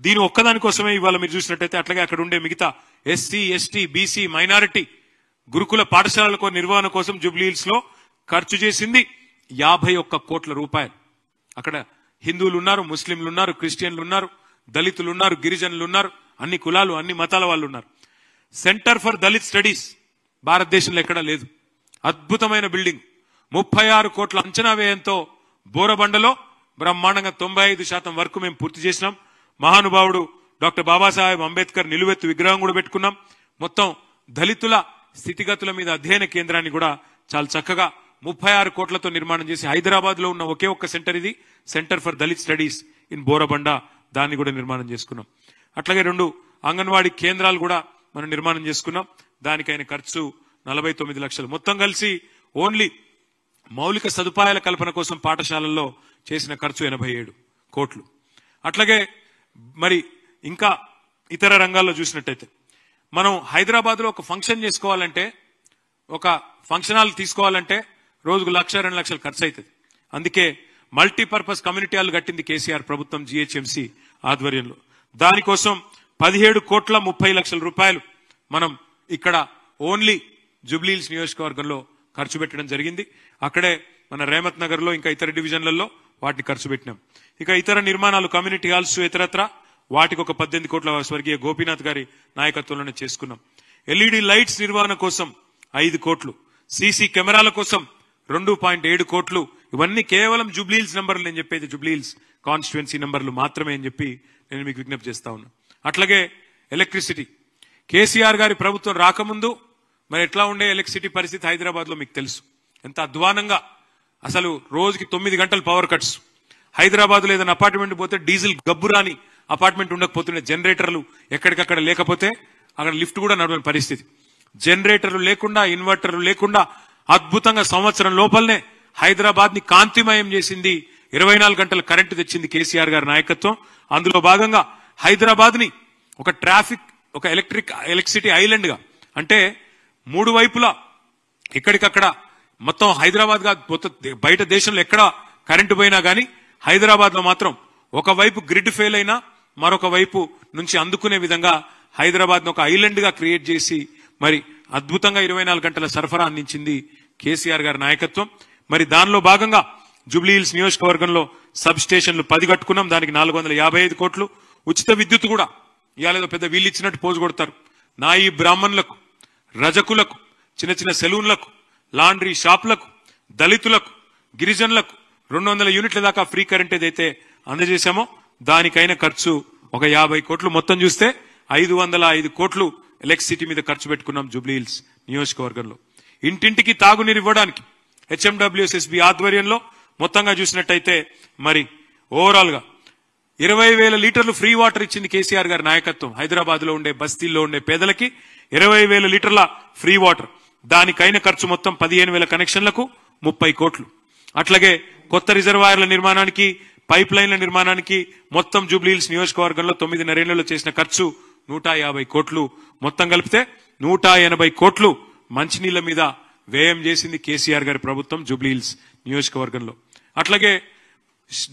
దీని ఒక్కదాని కోసమే ఇవాళ మీరు చూసినట్టయితే అట్లాగే అక్కడ ఉండే మిగతా ఎస్సీ, ఎస్టీ, బీసీ, మైనారిటీ గురుకుల పాఠశాలల నిర్వహణ కోసం జూబ్లీహిల్స్ లో ఖర్చు చేసింది 51 కోట్ల రూపాయలు. అక్కడ హిందువులు ఉన్నారు, ముస్లింలు ఉన్నారు, క్రిస్టియన్లు ఉన్నారు, దళితులు ఉన్నారు, గిరిజనులు ఉన్నారు, అన్ని కులాలు అన్ని మతాల వాళ్ళు ఉన్నారు. సెంటర్ ఫర్ దళిత్ స్టడీస్ భారతదేశంలో ఎక్కడా లేదు. అద్భుతమైన బిల్డింగ్ 36 కోట్ల అంచనా వ్యయంతో బోరబండలో బ్రహ్మాండంగా 95% వరకు మేము పూర్తి చేసినాం. మహానుభావుడు డాక్టర్ బాబాసాహెబ్ అంబేద్కర్ నిలువెత్తు విగ్రహం కూడా పెట్టుకున్నాం. మొత్తం దళితుల స్థితిగతుల మీద అధ్యయన కేంద్రాన్ని కూడా చాలా చక్కగా 36 కోట్లతో నిర్మాణం చేసి హైదరాబాద్ లో ఉన్న ఒకే ఒక్క సెంటర్ ఇది, centre for Dalit studies in Borabanda. దాన్ని కూడా నిర్మాణం చేసుకున్నాం. అట్లాగే 2 అంగన్వాడీ కేంద్రాలు కూడా మనం నిర్మాణం చేసుకున్నాం. దానికైన ఖర్చు 49 లక్షలు. మొత్తం కలిసి ఓన్లీ మౌలిక సదుపాయాల కల్పన కోసం పాఠశాలల్లో చేసిన ఖర్చు 87 కోట్లు. అట్లాగే మరి ఇంకా ఇతర రంగాల్లో చూసినట్టయితే మనం హైదరాబాద్ లో ఒక ఫంక్షన్ చేసుకోవాలంటే, ఒక ఫంక్షన్ హాల్ తీసుకోవాలంటే రోజుకు 1,00,000-2 లక్షలు ఖర్చు అవుతుంది. అందుకే మల్టీపర్పస్ కమ్యూనిటీ హాల్ కట్టింది కేసీఆర్ ప్రభుత్వం జీహెచ్ఎంసీ ఆధ్వర్యంలో. దానికోసం 17 కోట్ల 30 లక్షల రూపాయలు మనం ఇక్కడ ఓన్లీ జూబ్లీహిల్స్ నియోజకవర్గంలో ఖర్చు పెట్టడం జరిగింది. అక్కడే మన రేమత్ నగర్ లో ఇంకా ఇతర డివిజన్లలో వాటిని ఖర్చు పెట్టినాం. ఇక ఇతర నిర్మాణాలు కమ్యూనిటీ హాల్స్ ఇతరత్ర వాటికి ఒక 18 కోట్ల స్వర్గీయ గోపీనాథ్ గారి నాయకత్వంలోనే చేసుకున్నాం. ఎల్ఈడి లైట్స్ నిర్వహణ కోసం 5 కోట్లు, సీసీ కెమెరాల కోసం 2.7 కోట్లు. ఇవన్నీ కేవలం జూబ్లీహిల్స్ నంబర్లు, నేను చెప్పేది జూబ్లీహిల్స్ కాన్స్టిట్యుయెన్సీ నంబర్లు మాత్రమే అని చెప్పి నేను మీకు విజ్ఞప్తి చేస్తా ఉన్నా. అట్లాగే ఎలక్ట్రిసిటీ, కేసీఆర్ గారి ప్రభుత్వం రాకముందు మరి ఎట్లా ఉండే ఎలక్ట్రిసిటీ పరిస్థితి హైదరాబాద్ లో మీకు తెలుసు. ఎంత అధ్వానంగా, అసలు రోజుకి 9 గంటలు పవర్ కట్స్. హైదరాబాద్ లో ఏదైనా అపార్ట్మెంట్ పోతే డీజిల్ గబ్బురాని అపార్ట్మెంట్ ఉండకపోతుండే, జనరేటర్లు ఎక్కడికక్కడ లేకపోతే అక్కడ లిఫ్ట్ కూడా నడవని పరిస్థితి. జనరేటర్లు లేకుండా, ఇన్వర్టర్లు లేకుండా అద్భుతంగా సంవత్సరం లోపలనే హైదరాబాద్ ని కాంతిమయం చేసింది. 24 గంటల కరెంటు తెచ్చింది కేసీఆర్ గారి నాయకత్వం. అందులో భాగంగా హైదరాబాద్ ని ఒక ట్రాఫిక్, ఒక ఎలక్ట్రిసిటీ ఐలాండ్ గా, అంటే 3 వైపులా ఎక్కడికక్కడ మొత్తం హైదరాబాద్ గా బయట దేశంలో ఎక్కడ కరెంటు పోయినా గానీ హైదరాబాద్ లో మాత్రం ఒకవైపు గ్రిడ్ ఫెయిల్ అయినా మరొక వైపు నుంచి అందుకునే విధంగా హైదరాబాద్ ను ఒక ఐలాండ్ గా క్రియేట్ చేసి మరి అద్భుతంగా 24 గంటల సరఫరా అందించింది కేసీఆర్ గారి నాయకత్వం. మరి దానిలో భాగంగా జూబ్లీహిల్స్ నియోజకవర్గంలో సబ్ స్టేషన్లు 10 కట్టుకున్నాం. దానికి 455 కోట్లు. ఉచిత విద్యుత్ కూడా ఇవాళ ఏదో పెద్ద వీళ్ళు ఇచ్చినట్టు పోజు కొడతారు. నా ఈ బ్రాహ్మణులకు, రజకులకు, చిన్న చిన్న సెలూన్లకు, లాండ్రీ షాపులకు, దళితులకు, గిరిజనులకు 200 యూనిట్ల దాకా ఫ్రీ కరెంట్ ఏదైతే అందజేశామో దానికైన ఖర్చు ఒక 50 కోట్లు. మొత్తం చూస్తే 505 కోట్లు ఎలక్ట్రిసిటీ మీద ఖర్చు పెట్టుకున్నాం జూబ్లీహిల్స్ నియోజకవర్గంలో. ఇంటింటికి తాగునీరు ఇవ్వడానికి హెచ్ఎండబ్ల్యూఎస్ఎస్బి ఆధ్వర్యంలో మొత్తంగా చూసినట్టయితే మరి ఓవరాల్ గా 20,000 లీటర్లు ఫ్రీ వాటర్ ఇచ్చింది కేసీఆర్ గారి నాయకత్వం. హైదరాబాద్ లో ఉండే బస్తీల్లో ఉండే పేదలకి 20,000 లీటర్ల ఫ్రీ వాటర్. దానికైన ఖర్చు మొత్తం 15,000 కనెక్షన్లకు 30 కోట్లు. అట్లాగే కొత్త రిజర్వాయర్ల నిర్మాణానికి, పైప్ లైన్ల నిర్మాణానికి మొత్తం జూబ్లీహిల్స్ నియోజకవర్గంలో 9.5 ఏళ్లలో చేసిన ఖర్చు 150 కోట్లు. మొత్తం కలిపితే 180 కోట్లు మంచినీళ్ల మీద వ్యయం చేసింది కేసీఆర్ గారి ప్రభుత్వం జూబ్లీహిల్స్ నియోజకవర్గంలో. అట్లాగే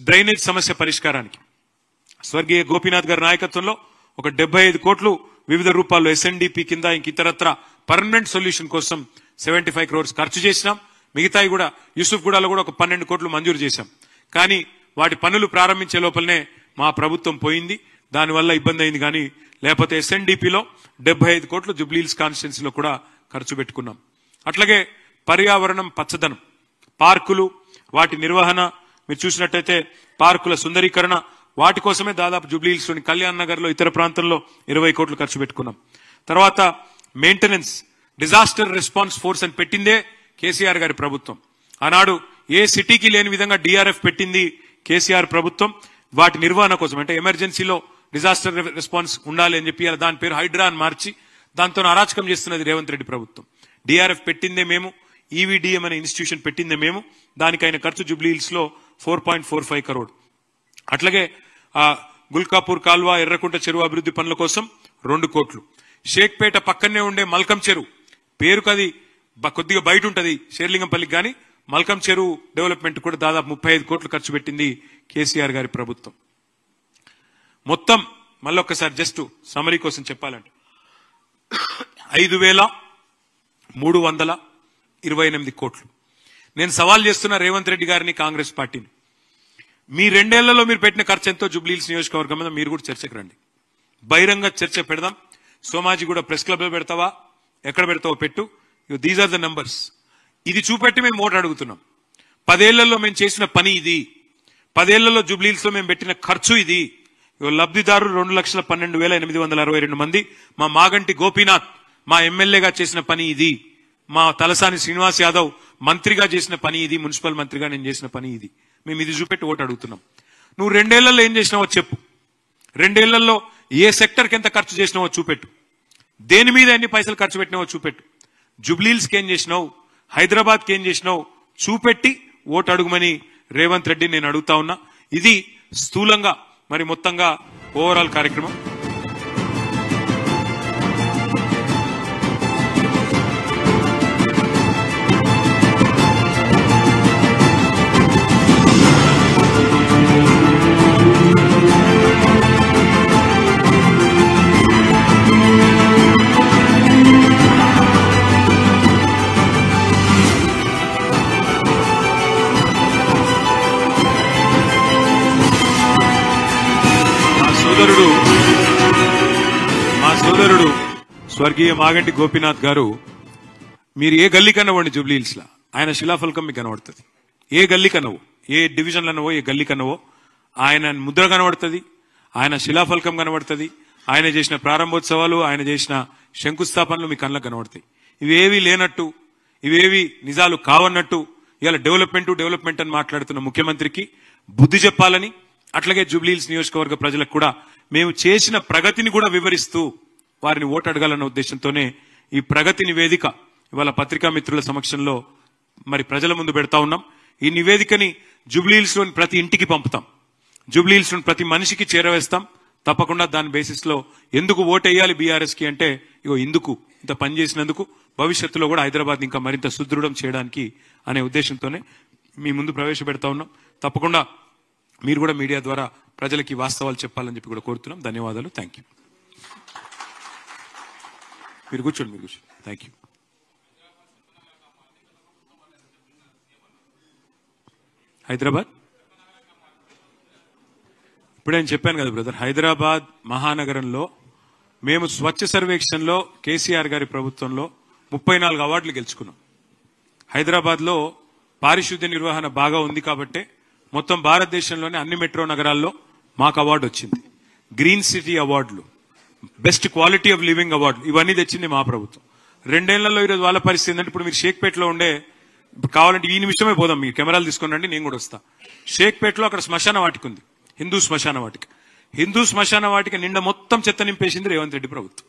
డ్రైనేజ్ సమస్య పరిష్కారానికి స్వర్గీయ గోపీనాథ్ గారి నాయకత్వంలో ఒక 75 కోట్లు వివిధ రూపాల్లో ఎస్ఎన్డిపి కింద ఇంక ఇతరత్ర పర్మనెంట్ సొల్యూషన్ కోసం 75 crores ఖర్చు చేసినాం. మిగతాయి కూడా యూసుఫ్ గూడలో కూడా ఒక 12 కోట్లు మంజూరు చేశాం. కానీ వాటి పనులు ప్రారంభించే లోపలనే మా ప్రభుత్వం పోయింది. దానివల్ల ఇబ్బంది అయింది. కానీ లేకపోతే ఎస్ఎన్డిపిలో 75 కోట్లు జూబ్లీహిల్స్ కాన్స్టిట్యున్సీలో కూడా ఖర్చు పెట్టుకున్నాం. అట్లాగే పర్యావరణం, పచ్చదనం, పార్కులు, వాటి నిర్వహణ మీరు చూసినట్టయితే పార్కుల సుందరీకరణ, వాటి కోసమే దాదాపు జూబ్లీహిల్స్ లోని కళ్యాణ్ నగర్ లో ఇతర ప్రాంతాల్లో 20 కోట్లు ఖర్చు పెట్టుకున్నాం. తర్వాత మెయింటెనెన్స్, డిజాస్టర్ రెస్పాన్స్ ఫోర్స్ అని పెట్టిందే కేసీఆర్ గారి ప్రభుత్వం. ఆనాడు ఏ సిటీకి లేని విధంగా డిఆర్ఎఫ్ పెట్టింది కేసీఆర్ ప్రభుత్వం. వాటి నిర్వహణ కోసం అంటే ఎమర్జెన్సీలో డిజాస్టర్ రెస్పాన్స్ ఉండాలి అని చెప్పి దాని పేరు హైడ్రా అని మార్చి దాంతో అరాచకం చేస్తున్నది రేవంత్ రెడ్డి ప్రభుత్వం. డిఆర్ఎఫ్ పెట్టిందే మేము, ఈవీడీఎం అనే ఇన్స్టిట్యూషన్ పెట్టిందే మేము. దానికైన ఖర్చు జూబ్లీహిల్స్ లో 4.45 crore. అట్లాగే గుల్కాపూర్ కాల్వ, ఎర్రకుంట చెరువు అభివృద్ధి పనుల కోసం 2 కోట్లు. షేక్పేట పక్కనే ఉండే మల్కం చెరువు, పేరుకు అది కొద్దిగా బయట ఉంటది షేర్లింగంపల్లికి, కానీ మల్కం చెరువు డెవలప్మెంట్ కూడా దాదాపు 35 కోట్లు ఖర్చు పెట్టింది కేసీఆర్ గారి ప్రభుత్వం. మొత్తం మళ్ళొక్కసారి జస్ట్ సమరీ కోసం చెప్పాలంటే 5,328 కోట్లు. నేను సవాల్ చేస్తున్న రేవంత్ రెడ్డి గారిని, కాంగ్రెస్ పార్టీని, మీ 2 ఏళ్లలో మీరు పెట్టిన ఖర్చు ఎంతో జూబ్లీహిల్స్ నియోజకవర్గం మీద మీరు కూడా చర్చకు రండి. బహిరంగ చర్చ పెడదాం. సోమాజీ కూడా ప్రెస్ క్లబ్ లో పెడతావా, ఎక్కడ పెడతావో పెట్టు. These are the numbers. ఇది చూపెట్టి మేము ఓటు అడుగుతున్నాం. 10 ఏళ్లలో మేము చేసిన పని ఇది. 10 ఏళ్లలో జూబ్లీహిల్స్ లో మేము పెట్టిన ఖర్చు ఇది. లబ్ధిదారులు 2,12,862 మంది. మా మాగంటి గోపీనాథ్ మా ఎమ్మెల్యేగా చేసిన పని ఇది. మా తలసాని శ్రీనివాస్ యాదవ్ మంత్రిగా చేసిన పని ఇది. మున్సిపల్ మంత్రిగా నేను చేసిన పని ఇది. మేము ఇది చూపెట్టి ఓటు అడుగుతున్నాం. నువ్వు 2 ఏళ్లలో ఏం చేసినావో చెప్పు. 2 ఏళ్లలో ఏ సెక్టర్కి ఎంత ఖర్చు చేసినావో చూపెట్టు. దేని మీద ఎన్ని పైసలు ఖర్చు పెట్టినావో చూపెట్టు. జూబ్లీహిల్స్కి ఏం చేసినావు, హైదరాబాద్కి ఏం చేసినావు చూపెట్టి ఓటు అడుగుమని రేవంత్ రెడ్డి నేను అడుగుతా ఉన్నా. ఇది స్థూలంగా మరి మొత్తంగా ఓవరాల్ కార్యక్రమం. మా సోదరుడు స్వర్గీయ మాగంటి గోపీనాథ్ గారు, మీరు ఏ గల్లీ కన్నవ్వండి జూబ్లీహిల్స్ లా ఆయన శిలాఫలకం మీకు కనబడుతుంది. ఏ గల్లీ కన్నవో, ఏ డివిజన్లన్నవో, ఏ గల్లీ కన్నవో ఆయన ముద్ర కనబడుతుంది, ఆయన శిలాఫలకం కనబడుతుంది. ఆయన చేసిన ప్రారంభోత్సవాలు, ఆయన చేసిన శంకుస్థాపనలు మీ కళ్ళకు కనబడతాయి. ఇవేవి లేనట్టు, ఇవేవి నిజాలు కావన్నట్టు ఇవాళ డెవలప్మెంట్ అని మాట్లాడుతున్న ముఖ్యమంత్రికి బుద్ధి చెప్పాలని, అట్లాగే జూబ్లీహిల్స్ నియోజకవర్గ ప్రజలకు కూడా మేము చేసిన ప్రగతిని కూడా వివరిస్తూ వారిని ఓటు అడగాలన్న ఉద్దేశంతోనే ఈ ప్రగతి నివేదిక ఇవాళ పత్రికా మిత్రుల సమక్షంలో మరి ప్రజల ముందు పెడతా ఉన్నాం. ఈ నివేదికని జూబ్లీహిల్స్ లోని ప్రతి ఇంటికి పంపుతాం. జూబ్లీహిల్స్ లోని ప్రతి మనిషికి చేరవేస్తాం. తప్పకుండా దాని బేసిస్ లో ఎందుకు ఓటు వేయాలి బీఆర్ఎస్ కి అంటే, ఇగో ఇందుకు ఇంత పని చేసినందుకు, భవిష్యత్తులో కూడా హైదరాబాద్ ఇంకా మరింత సుదృఢం చేయడానికి అనే ఉద్దేశంతోనే మీ ముందు ప్రవేశపెడతా ఉన్నాం. తప్పకుండా మీరు కూడా మీడియా ద్వారా ప్రజలకి వాస్తవాలు చెప్పాలని చెప్పి కూడా కోరుతున్నాం. ధన్యవాదాలు. Thank you. మీరు కూర్చోండి. Thank you. హైదరాబాద్ ఇప్పుడే నేను చెప్పాను కదా బ్రదర్, హైదరాబాద్ మహానగరంలో మేము స్వచ్ఛ సర్వేక్షణలో కేసీఆర్ గారి ప్రభుత్వంలో 34 అవార్డులు గెలుచుకున్నాం. హైదరాబాద్ లో పారిశుద్ధ్య నిర్వహణ బాగా ఉంది కాబట్టి మొత్తం భారతదేశంలోని అన్ని మెట్రో నగరాల్లో మాకు అవార్డు వచ్చింది. గ్రీన్ సిటీ అవార్డులు, best quality of living award, ఇవన్నీ తెచ్చింది మా ప్రభుత్వం. 2 ఏళ్లలో ఈరోజు వాళ్ళ పరిస్థితి ఏంటంటే, ఇప్పుడు మీరు షేక్పేటలో ఉండే, కావాలంటే ఈ నిమిషమే పోదాం, మీరు కెమెరాలు తీసుకుని రండి, నేను కూడా వస్తా. షేక్పేటలో అక్కడ శ్మశాన వాటిక ఉంది, హిందూ శ్మశాన వాటిక. హిందూ శ్మశాన వాటిక నిండా మొత్తం చెత్త నింపేసింది రేవంత్ రెడ్డి ప్రభుత్వం.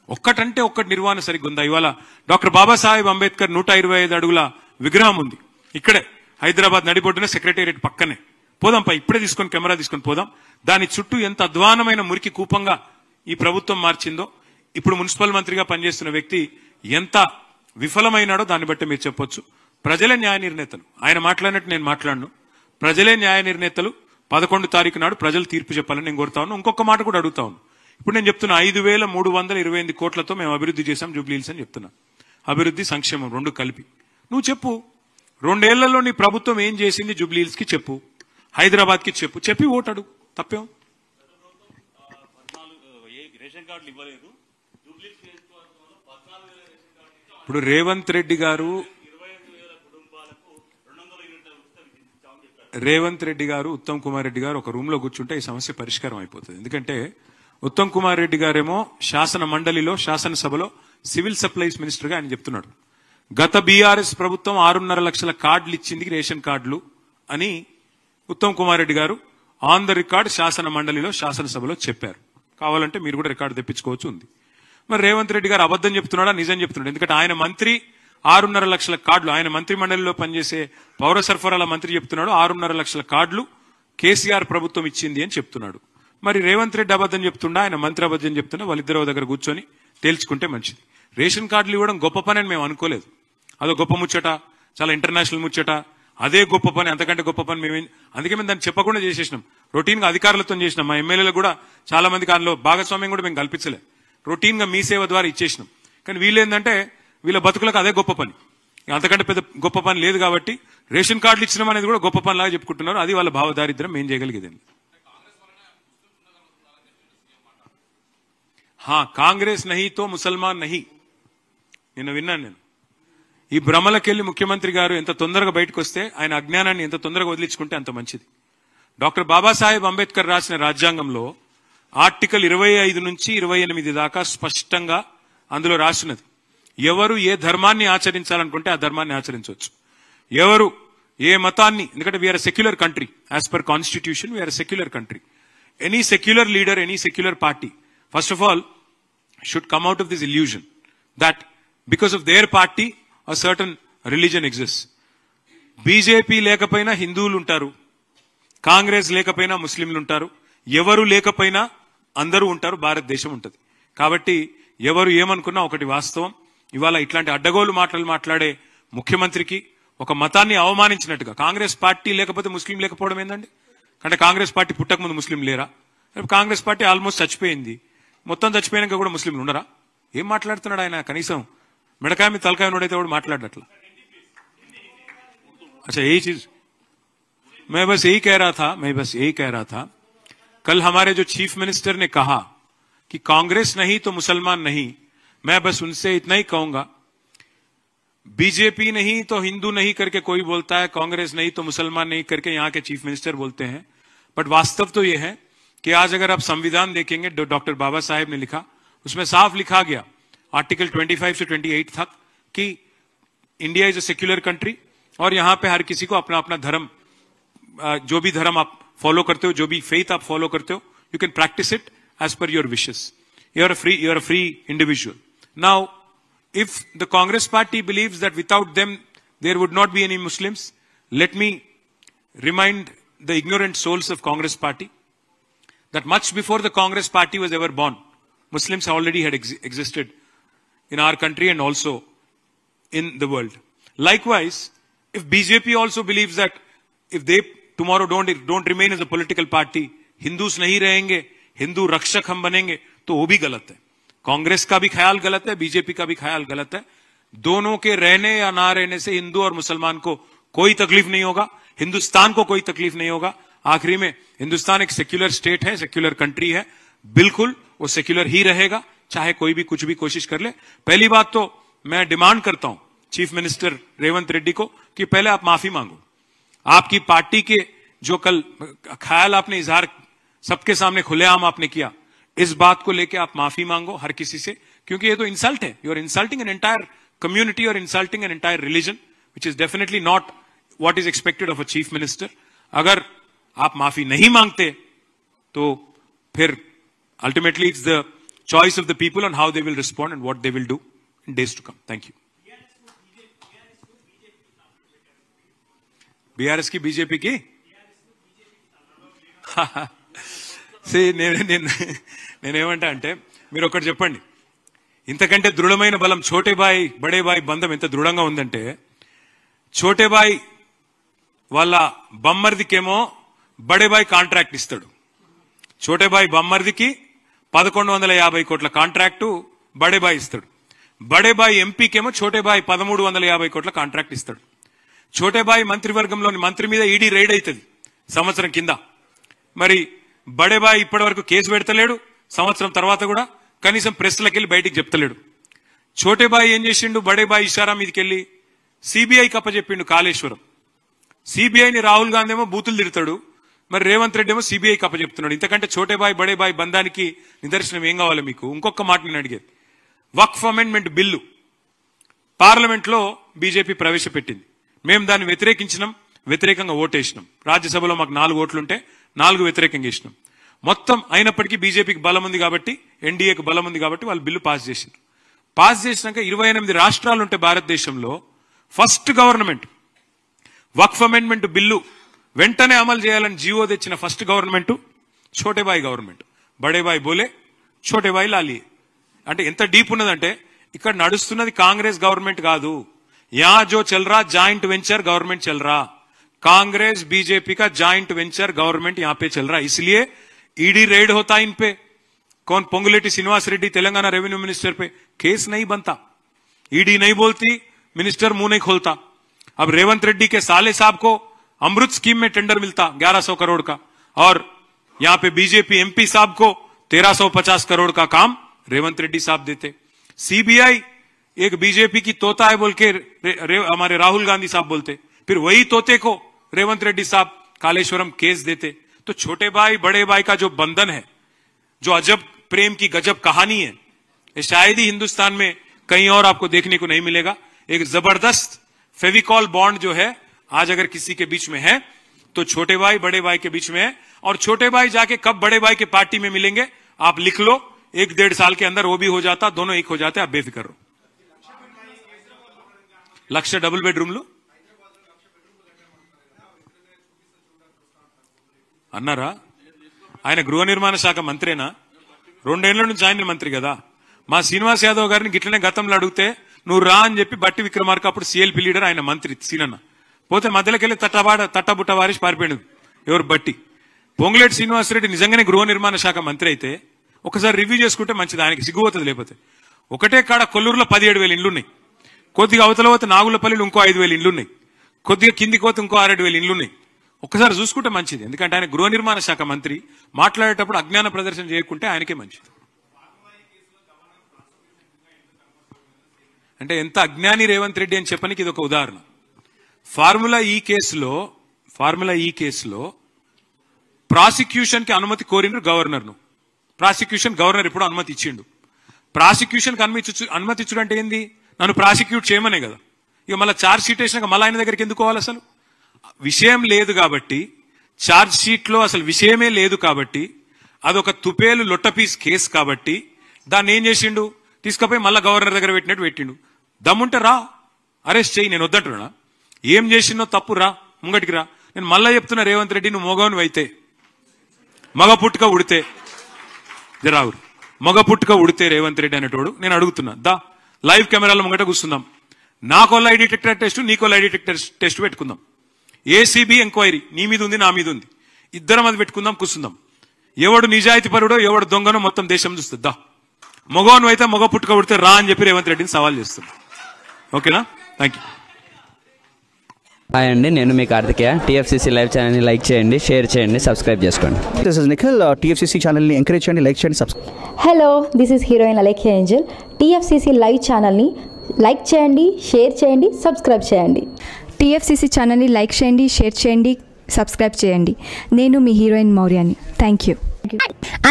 ఒక్కటంటే ఒక్కటి నిర్వహణ సరిగ్గా ఉందా? ఇవాళ డాక్టర్ బాబాసాహెబ్ అంబేద్కర్ 125 అడుగుల విగ్రహం ఉంది ఇక్కడే హైదరాబాద్ నడిబొడ్డున, సెక్రటేరియట్ పక్కనే. పోదాం పై, ఇప్పుడే తీసుకొని కెమెరా తీసుకొని పోదాం. దాని చుట్టూ ఎంత అధ్వానమైన మురికి కూపంగా ఈ ప్రభుత్వం మార్చిందో, ఇప్పుడు మున్సిపల్ మంత్రిగా పనిచేస్తున్న వ్యక్తి ఎంత విఫలమైనాడో దాన్ని బట్టి మీరు చెప్పొచ్చు. ప్రజలే న్యాయ నిర్ణేతలు. ఆయన మాట్లాడినట్టు నేను మాట్లాడను. ప్రజలే న్యాయ నిర్ణేతలు. 11 తారీఖు నాడు ప్రజలు తీర్పు చెప్పాలని నేను కోరుతా ఉన్నాను. ఇంకొక మాట కూడా అడుగుతా ఉన్నాను. ఇప్పుడు నేను చెప్తున్నా 5,328 కోట్లతో మేము అభివృద్ధి చేశాం జూబ్లీ హిల్స్ అని చెప్తున్నా. అభివృద్ధి, సంక్షేమం 2 కలిపి. నువ్వు చెప్పు, 2 ఏళ్లలో నీ ప్రభుత్వం ఏం చేసింది జూబ్లీ హిల్స్ కి చెప్పు, హైదరాబాద్ కి చెప్పు, చెప్పి ఓటాడు. తప్పేం? ఇప్పుడు రేవంత్ రెడ్డి గారు ఉత్తమ్ కుమార్ రెడ్డి గారు ఒక రూమ్ లో కూర్చుంటే ఈ సమస్య పరిష్కారం అయిపోతుంది. ఎందుకంటే ఉత్తమ్ కుమార్ రెడ్డి గారేమో శాసన మండలిలో, శాసనసభలో సివిల్ సప్లైస్ మినిస్టర్ గా ఆయన చెప్తున్నాడు, గత బీఆర్ఎస్ ప్రభుత్వం 6.5 లక్షల కార్డులు ఇచ్చింది, రేషన్ కార్డులు అని ఉత్తమ్ కుమార్ రెడ్డి గారు ఆన్ ద రికార్డ్ శాసన మండలిలో, శాసనసభలో చెప్పారు. కావాలంటే మీరు కూడా రికార్డు తెప్పించుకోవచ్చు, ఉంది. మరి రేవంత్ రెడ్డి గారు అబద్ధం చెప్తున్నాడా, నిజం చెప్తున్నాడు? ఎందుకంటే ఆయన మంత్రి 6.5 లక్షల కార్డులు, ఆయన మంత్రి మండలిలో పనిచేసే పౌర సరఫరాల మంత్రి చెప్తున్నాడు 6.5 లక్షల కార్డులు కేసీఆర్ ప్రభుత్వం ఇచ్చింది అని చెప్తున్నాడు. మరి రేవంత్ రెడ్డి అబద్ధం చెప్తుండా, ఆయన మంత్రి అబద్ధం చెప్తున్నా? వాళ్ళిద్దరూ దగ్గర కూర్చొని తేల్చుకుంటే మంచిది. రేషన్ కార్డులు ఇవ్వడం గొప్ప పని అని మేము అనుకోలేదు. అదో గొప్ప ముచ్చట, చాలా ఇంటర్నేషనల్ ముచ్చట, అదే గొప్ప పని, అంతకంటే గొప్ప పని అందుకే మేము దాన్ని చెప్పకుండా చేసేసినాం. రొటీన్ గా అధికారులతో చేసినాం. మా ఎమ్మెల్యేలు కూడా చాలా మందికి అందులో భాగస్వామ్యం కూడా మేము కల్పించలే. రొటీన్ గా మీ సేవ ద్వారా ఇచ్చేసినాం. కానీ వీళ్ళేందంటే వీళ్ళ బతుకులకు అదే గొప్ప పని, అంతకంటే పెద్ద గొప్ప పని లేదు. కాబట్టి రేషన్ కార్డులు ఇచ్చడం అనేది కూడా గొప్ప పని లాగా చెప్పుకుంటున్నారు. అది వాళ్ళ భావదారిద్ర్యం. మేము చేయగలిగేదండి. కాంగ్రెస్ నహీ తో ముసల్మాన్ నహీ, నిన్న విన్నాను నేను. ఈ భ్రమలకెళ్లి ముఖ్యమంత్రి గారు ఎంత తొందరగా బయటకు వస్తే, ఆయన అజ్ఞానాన్ని ఎంత తొందరగా వదిలించుకుంటే అంత మంచిది. డాక్టర్ బాబాసాహెబ్ అంబేద్కర్ రాసిన రాజ్యాంగంలో ఆర్టికల్ 25 నుంచి 28 దాకా స్పష్టంగా అందులో రాసినది, ఎవరు ఏ ధర్మాన్ని ఆచరించాలనుకుంటే ఆ ధర్మాన్ని ఆచరించవచ్చు. ఎవరు ఏ మతాన్ని, ఎందుకంటే we are secular country, as per constitution we are secular country. Any secular leader, any secular party first of all should come out of this illusion that because of their party a certain religion exists. BJP లేకపోయినా హిందువులు ఉంటారు, కాంగ్రెస్ లేకపోయినా ముస్లింలు ఉంటారు, ఎవరు లేకపోయినా అందరూ ఉంటారు, భారతదేశం ఉంటుంది. కాబట్టి ఎవరు ఏమనుకున్నా ఒకటి వాస్తవం, ఇవాళ ఇట్లాంటి అడ్డగోలు మాటలు మాట్లాడే ముఖ్యమంత్రికి ఒక మతాన్ని అవమానించినట్టుగా, కాంగ్రెస్ పార్టీ లేకపోతే ముస్లిం లేకపోవడం ఏందండి? అంటే కాంగ్రెస్ పార్టీ పుట్టక ముందు ముస్లిం లేరా? కాంగ్రెస్ పార్టీ ఆల్మోస్ట్ చచ్చిపోయింది, మొత్తం చచ్చిపోయాక కూడా ముస్లింలు ఉండరా? ఏం మాట్లాడుతున్నాడు ఆయన? కనీసం మిడకాయ మీద తలకాయ నోడైతే కూడా మాట్లాడట్లా. अच्छा यही चीज मैं बस यही कह रहा था कल हमारे जो चीफ मिनिस्टर ने कहा कि कांग्रेस नहीं तो मुसलमान नहीं, मैं बस उनसे इतना ही कहूंगा, बीजेपी नहीं तो हिंदू नहीं करके कोई बोलता है, कांग्रेस नहीं तो मुसलमान नहीं करके यहां के चीफ मिनिस्टर बोलते हैं. बट वास्तव तो यह है कि आज अगर आप संविधान देखेंगे, डॉक्टर बाबा साहेब ने लिखा, उसमें साफ लिखा गया आर्टिकल 25 से 28 तक कि India is a secular country और यहां पे हर किसी को अपना अपना धर्म, जो भी धर्म आप फॉलो करते हो, जो भी फेथ आप फॉलो करते हो, you can practise it as per your wishes. You are a free individual. Now if the Congress party believes that without them there would not be any Muslims, let me remind the ignorant souls of Congress party that much before the Congress party was ever born, Muslims already had existed in our country and also in the world. Likewise, if BJP also believes that if they tomorrow don't remain as a political party, Hindus nahi rahenge, Hindu rakshak hum banenge, to wo bhi galat hai. Congress का भी ख्याल गलत है, BJP का भी ख्याल गलत है. दोनों के रहने या ना रहने से हिंदू और मुसलमान को कोई तकलीफ नहीं होगा, हिंदुस्तान को कोई तकलीफ नहीं होगा. आखिरी में हिंदुस्तान एक सेक्युलर स्टेट है, सेक्युलर कंट्री है, बिल्कुल वो सेक्युलर ही रहेगा, चाहे कोई भी कुछ भी कोशिश कर ले। पहली बात तो मैं डिमांड करता हूं चीफ मिनिस्टर रेवंत रेड्डी को कि पहले आप माफी मांगो। आपकी पार्टी के जो कल ख्याल आपने इजहार सबके सामने खुलेआम आपने किया, इस बात को लेकर आप माफी मांगो हर किसी से, क्योंकि ये तो इंसल्ट है। You are insulting an entire community और insulting an entire religion, which is definitely not what is expected of a chief minister. अगर आप माफी नहीं मांगते तो फिर ultimately it's the choice of the people on how they will respond and what they will do in days to come. Thank you. BRS కి బీజేపీకి నేనేమంటా అంటే మీరు ఒకటి చెప్పండి, ఇంతకంటే దృఢమైన బలం ఛోటేబాయ్ బడేబాయ్ బంధం ఎంత దృఢంగా ఉందంటే, ఛోటేబాయ్ వాళ్ళ బమ్మర్దికేమో బడేబాయ్ కాంట్రాక్ట్ ఇస్తాడు. ఛోటేబాయ్ బమ్మర్దికి 1150 కోట్ల కాంట్రాక్టు బడేబాయ్ ఇస్తాడు. బడేబాయ్ ఎంపీకేమో ఛోటేబాయ్ 1350 కోట్ల కాంట్రాక్ట్ ఇస్తాడు. ఛోటేబాయ్ మంత్రివర్గంలోని మంత్రి మీద ఈడీ రైడ్ అవుతుంది సంవత్సరం కింద. మరి బడేబాయ్ ఇప్పటి వరకు కేసు పెడతలేడు, సంవత్సరం తర్వాత కూడా కనీసం ప్రెస్లకు వెళ్ళి బయటికి చెప్తలేడు. ఛోటేబాయ్ ఏం చేసిండు, బడేబాయ్ ఇషారా మీదకెళ్ళి సిబిఐకి అప్పచెప్పిండు కాళేశ్వరం. సిబిఐని రాహుల్ గాంధీ ఏమో బూతులు తిడతాడు, మరి రేవంత్ రెడ్డి ఏమో సిబిఐకి అప్పచెప్తున్నాడు. ఇంతకంటే ఛోటేబాయ్ బడేబాయ్ బంధానికి నిదర్శనం ఏం కావాలి మీకు? ఇంకొక మాట నేను అడిగేది, వక్ఫ్ అమెండ్మెంట్ బిల్లు పార్లమెంట్ లో బీజేపీ ప్రవేశపెట్టింది. మేము దాన్ని వ్యతిరేకించినాం, వ్యతిరేకంగా ఓటేసినాం. రాజ్యసభలో మాకు 4 ఓట్లుంటే 4 వ్యతిరేకంగా వేసినాం. మొత్తం అయినప్పటికీ బీజేపీకి బలం ఉంది కాబట్టి, ఎన్డీఏకి బలం ఉంది కాబట్టి వాళ్ళు బిల్లు పాస్ చేసిండ్రు. పాస్ చేసినాక 28 రాష్ట్రాలు ఉంటే భారతదేశంలో ఫస్ట్ గవర్నమెంట్ వక్ఫ్ అమెండ్మెంట్ బిల్లు వెంటనే అమలు చేయాలని జీవో తెచ్చిన ఫస్ట్ గవర్నమెంట్ ఛోటేబాయ్ గవర్నమెంట్. బడేబాయ్ బోలే, ఛోటేబాయ్ లాలియే. అంటే ఎంత డీప్ ఉన్నదంటే, ఇక్కడ నడుస్తున్నది కాంగ్రెస్ గవర్నమెంట్ కాదు, यहां जो चल रहा जॉइंट वेंचर गवर्नमेंट चल रहा, कांग्रेस बीजेपी का जॉइंट वेंचर गवर्नमेंट यहां पे चल रहा. इसलिए ईडी रेड होता इन पे. कौन? पोंगुलेटी श्रीनिवास रेड्डी तेलंगाना रेवेन्यू मिनिस्टर पे केस नहीं बनता, ईडी नहीं बोलती, मिनिस्टर मुंह नहीं खोलता. अब रेवंत रेड्डी के साले साहब को अमृत स्कीम में टेंडर मिलता 1100 करोड़ का, और यहां पे बीजेपी एमपी साहब को 1350 करोड़ का काम रेवंत रेड्डी साहब देते. सीबीआई एक बीजेपी की तोता है बोल के हमारे राहुल गांधी साहब बोलते, फिर वही तोते को रेवंत रेड्डी साहब कालेश्वरम केस देते. तो छोटे भाई बड़े भाई का जो बंधन है, जो अजब प्रेम की गजब कहानी है, ये शायद ही हिंदुस्तान में कहीं और आपको देखने को नहीं मिलेगा. एक जबरदस्त फेविकॉल बॉन्ड जो है आज अगर किसी के बीच में है तो छोटे भाई बड़े भाई के बीच में है. और छोटे भाई जाके कब बड़े भाई के पार्टी में मिलेंगे आप लिख लो, 1-1.5 साल के अंदर वो भी हो जाता, दोनों एक हो जाते, आप बेफिक्र रहो. లక్ష డబుల్ బెడ్రూమ్లు అన్నారా? ఆయన గృహ నిర్మాణ శాఖ మంత్రేనా? 2 ఏళ్ల నుంచి ఆయన మంత్రి కదా. మా శ్రీనివాస్ యాదవ్ గారిని గిట్లనే గతంలో అడిగితే నువ్వు రా అని చెప్పి బట్టి విక్రమార్క అప్పుడు సిఎల్పి లీడర్, ఆయన మంత్రి సీనన్న పోతే మధ్యలోకెళ్ళి తట్టబుట్ట వారిసి పారిపోయాడు. ఎవరు? బట్టి. పొంగులేటి శ్రీనివాసరెడ్డి నిజంగానే గృహ నిర్మాణ శాఖ మంత్రి అయితే ఒకసారి రివ్యూ చేసుకుంటే మంచిది, ఆయనకి సిగ్గుపోతుంది. లేకపోతే ఒకటే కాడ కొల్లూరులో 17,000 ఇండ్లున్నాయి, కొద్దిగా అవతల పోతే నాగులపల్లిలో ఇంకో 5,000 ఇండ్లున్నాయి, కొద్దిగా కిందికి పోతే ఇంకో 6,000 ఇండ్లున్నాయి. ఒక్కసారి చూసుకుంటే మంచిది, ఎందుకంటే ఆయన గృహ నిర్మాణ శాఖ మంత్రి. మాట్లాడేటప్పుడు అజ్ఞాన ప్రదర్శన చేయకుంటే ఆయనకే మంచిది. అంటే ఎంత అజ్ఞాని రేవంత్ రెడ్డి అని చెప్పడానికి ఇది ఒక ఉదాహరణ. ఫార్ములా ఈ కేసులో ప్రాసిక్యూషన్ కి అనుమతి కోరినరు గవర్నర్ను. ప్రాసిక్యూషన్ గవర్నర్ ఎప్పుడు అనుమతి ఇచ్చిండు. ప్రాసిక్యూషన్ కి అనుమతి ఇచ్చుడు అంటే ఏంది? నన్ను ప్రాసిక్యూట్ చేయమనే కదా. ఇక మళ్ళీ ఛార్జ్ షీట్ వేసినాక మళ్ళీ ఆయన దగ్గరికి ఎందుకు పోవాలి? అసలు విషయం లేదు కాబట్టి, ఛార్జ్ షీట్ లో అసలు విషయమే లేదు కాబట్టి, అదొక తుపేలు లొట్టపీస్ కేసు కాబట్టి దాన్ని ఏం చేసిండు? తీసుకుపోయి మళ్ళీ గవర్నర్ దగ్గర పెట్టినట్టు పెట్టిండు. దమ్ముంటే రా, అరెస్ట్ చేయి, నేను వద్దంటున్నా. ఏం చేసినో తప్పు, రా ముంగటికి రా. నేను మళ్ళా చెప్తున్నా, రేవంత్ రెడ్డి నువ్వు మగవను అయితే, మగ పుట్టుక ఉడితే జరావురు, మగ పుట్టుక ఉడితే రేవంత్ రెడ్డి అనేటోడు నేను అడుగుతున్నా, దా లైవ్ కెమెరాల ముంగట కూర్చుందాం, నాకో లై డిటెక్టర్ టెస్ట్, నీకో లై డిటెక్టర్ టెస్ట్ పెట్టుకుందాం. ఏసీబీ ఎంక్వైరీ నీ మీద ఉంది, నా మీద ఉంది, ఇద్దరం అది పెట్టుకుందాం, కూర్చుందాం. ఎవడు నిజాయితీ పరుడో ఎవడు దొంగనో మొత్తం దేశం చూస్తుంది. దా మగవను అయితే మగ పుట్టుక ఉడితే రా అని చెప్పి రేవంత్ రెడ్డిని సవాల్ చేస్తున్నా. ఓకేనా? Thank you. హాయ్ అండి, నేను మీ కార్తికేయ. టీఎఫ్సీసీ లైవ్ ఛానల్ని లైక్ చేయండి, షేర్ చేయండి, సబ్స్క్రైబ్ చేసుకోండి. This is Nikhil. టీఎఫ్సీసీ ఛానల్ని ఎంకరేజ్ చేయండి, లైక్ చేయండి, subscribe. Hello, this is heroine Alekhya Angel. TFCC live ఛానల్ని లైక్ చేయండి, షేర్ చేయండి, సబ్స్క్రైబ్ చేయండి. టీఎఫ్సీసీ ఛానల్ని లైక్ చేయండి, షేర్ చేయండి, సబ్స్క్రైబ్ చేయండి. నేను మీ హీరోయిన్ మౌర్యాని. Thank you.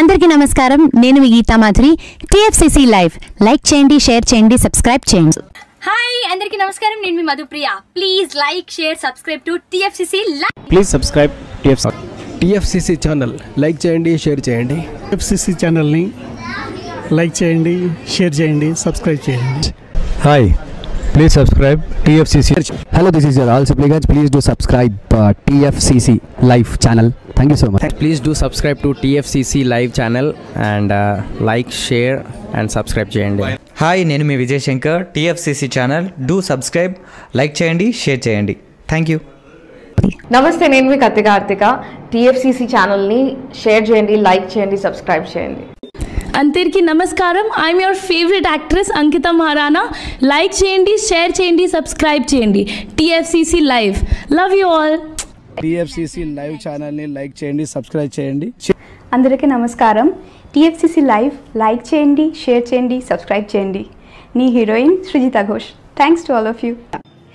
అందరికీ నమస్కారం, నేను మీ Geetha Madhuri. TFCC live like చేయండి, షేర్ చేయండి, సబ్స్క్రైబ్ చేయండి. హాయ్ అందరికీ నమస్కారం, నేను మీ Madhupriya. Please like, share, subscribe to TFCC live. Please subscribe TFCC channel. Like చేయండి, షేర్ చేయండి. టీఎఫ్సీసీ ఛానల్ని లైక్ చేయండి, షేర్ చేయండి, సబ్స్క్రైబ్ చేయండి. Hi, please subscribe TFCC. Hello, this is your all Sipligunj. Please do subscribe TFCC live channel. Thank you so much. Please do subscribe to TFCC live channel and like, share and subscribe చేయండి. Hi, నేను మీ Vijay Shankar. TFCC channel do subscribe, like చేయండి, share చేయండి. Thank you. నమస్తే, నేను మీ Karthika. TFCC ఛానల్ని share చేయండి, లైక్ చేయండి, సబ్స్క్రైబ్ చేయండి. అందరికీ నమస్కారం, I'm your favourite actress Ankita Maharana. Like చేయండి, షేర్ చేయండి, సబ్స్క్రైబ్ చేయండి. TFCC live. Love you all. TFCC live ఛానల్ని లైక్ చేయండి, సబ్స్క్రైబ్ చేయండి. అందరికీ నమస్కారం, టీఎఫ్సీసీ లైవ్ లైక్ చేయండి, షేర్ చేయండి, సబ్స్క్రైబ్ చేయండి. నీ heroine Srujitha Ghosh. Thanks to all of you.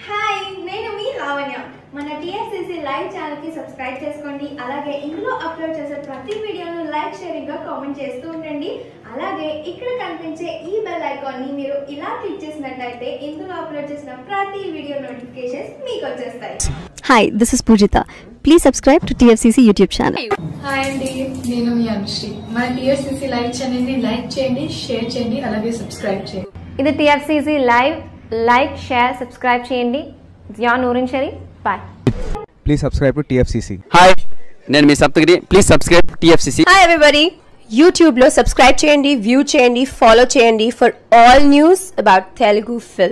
Hi, నేను మీ లావణ్య. మన టీఎఫ్సీసీ లైవ్ ఛానల్కి సబ్స్క్రైబ్ చేసుకోండి. అలాగే ఇందులో అప్లోడ్ చేసే ప్రతి వీడియోను లైక్, షేరింగ్గా కామెంట్ చేస్తూ ఉండండి. అలాగే ఇక్కడ కనిపించే ఈ బెల్ ఐకాన్ని మీరు ఇలా క్లిక్ చేసినట్లయితే ఇందులో అప్లోడ్ చేసిన ప్రతి వీడియో నోటిఫికేషన్స్ మీకు వచ్చేస్తాయి. Hi, this is Poojitha. Please subscribe to TFCC YouTube channel. Hi అండి, నేను మీ అనుశ్రీ. మన టీఎఫ్సీసీ లైవ్ ఛానల్ని లైక్ చేయండి, షేర్ చేయండి, అలాగే సబ్స్క్రైబ్ చేయండి. ఇది TFCC live. Like, share, subscribe చేయండి. Zia Noorin Shari. Bye. Please subscribe to TFCC. Hi, నేను మీ Saptagiri. Please subscribe TFCC. Hi everybody, యూట్యూబ్లో సబ్స్క్రైబ్ చేయండి, వ్యూ చేయండి, ఫాలో చేయండి for all news about Telugu film.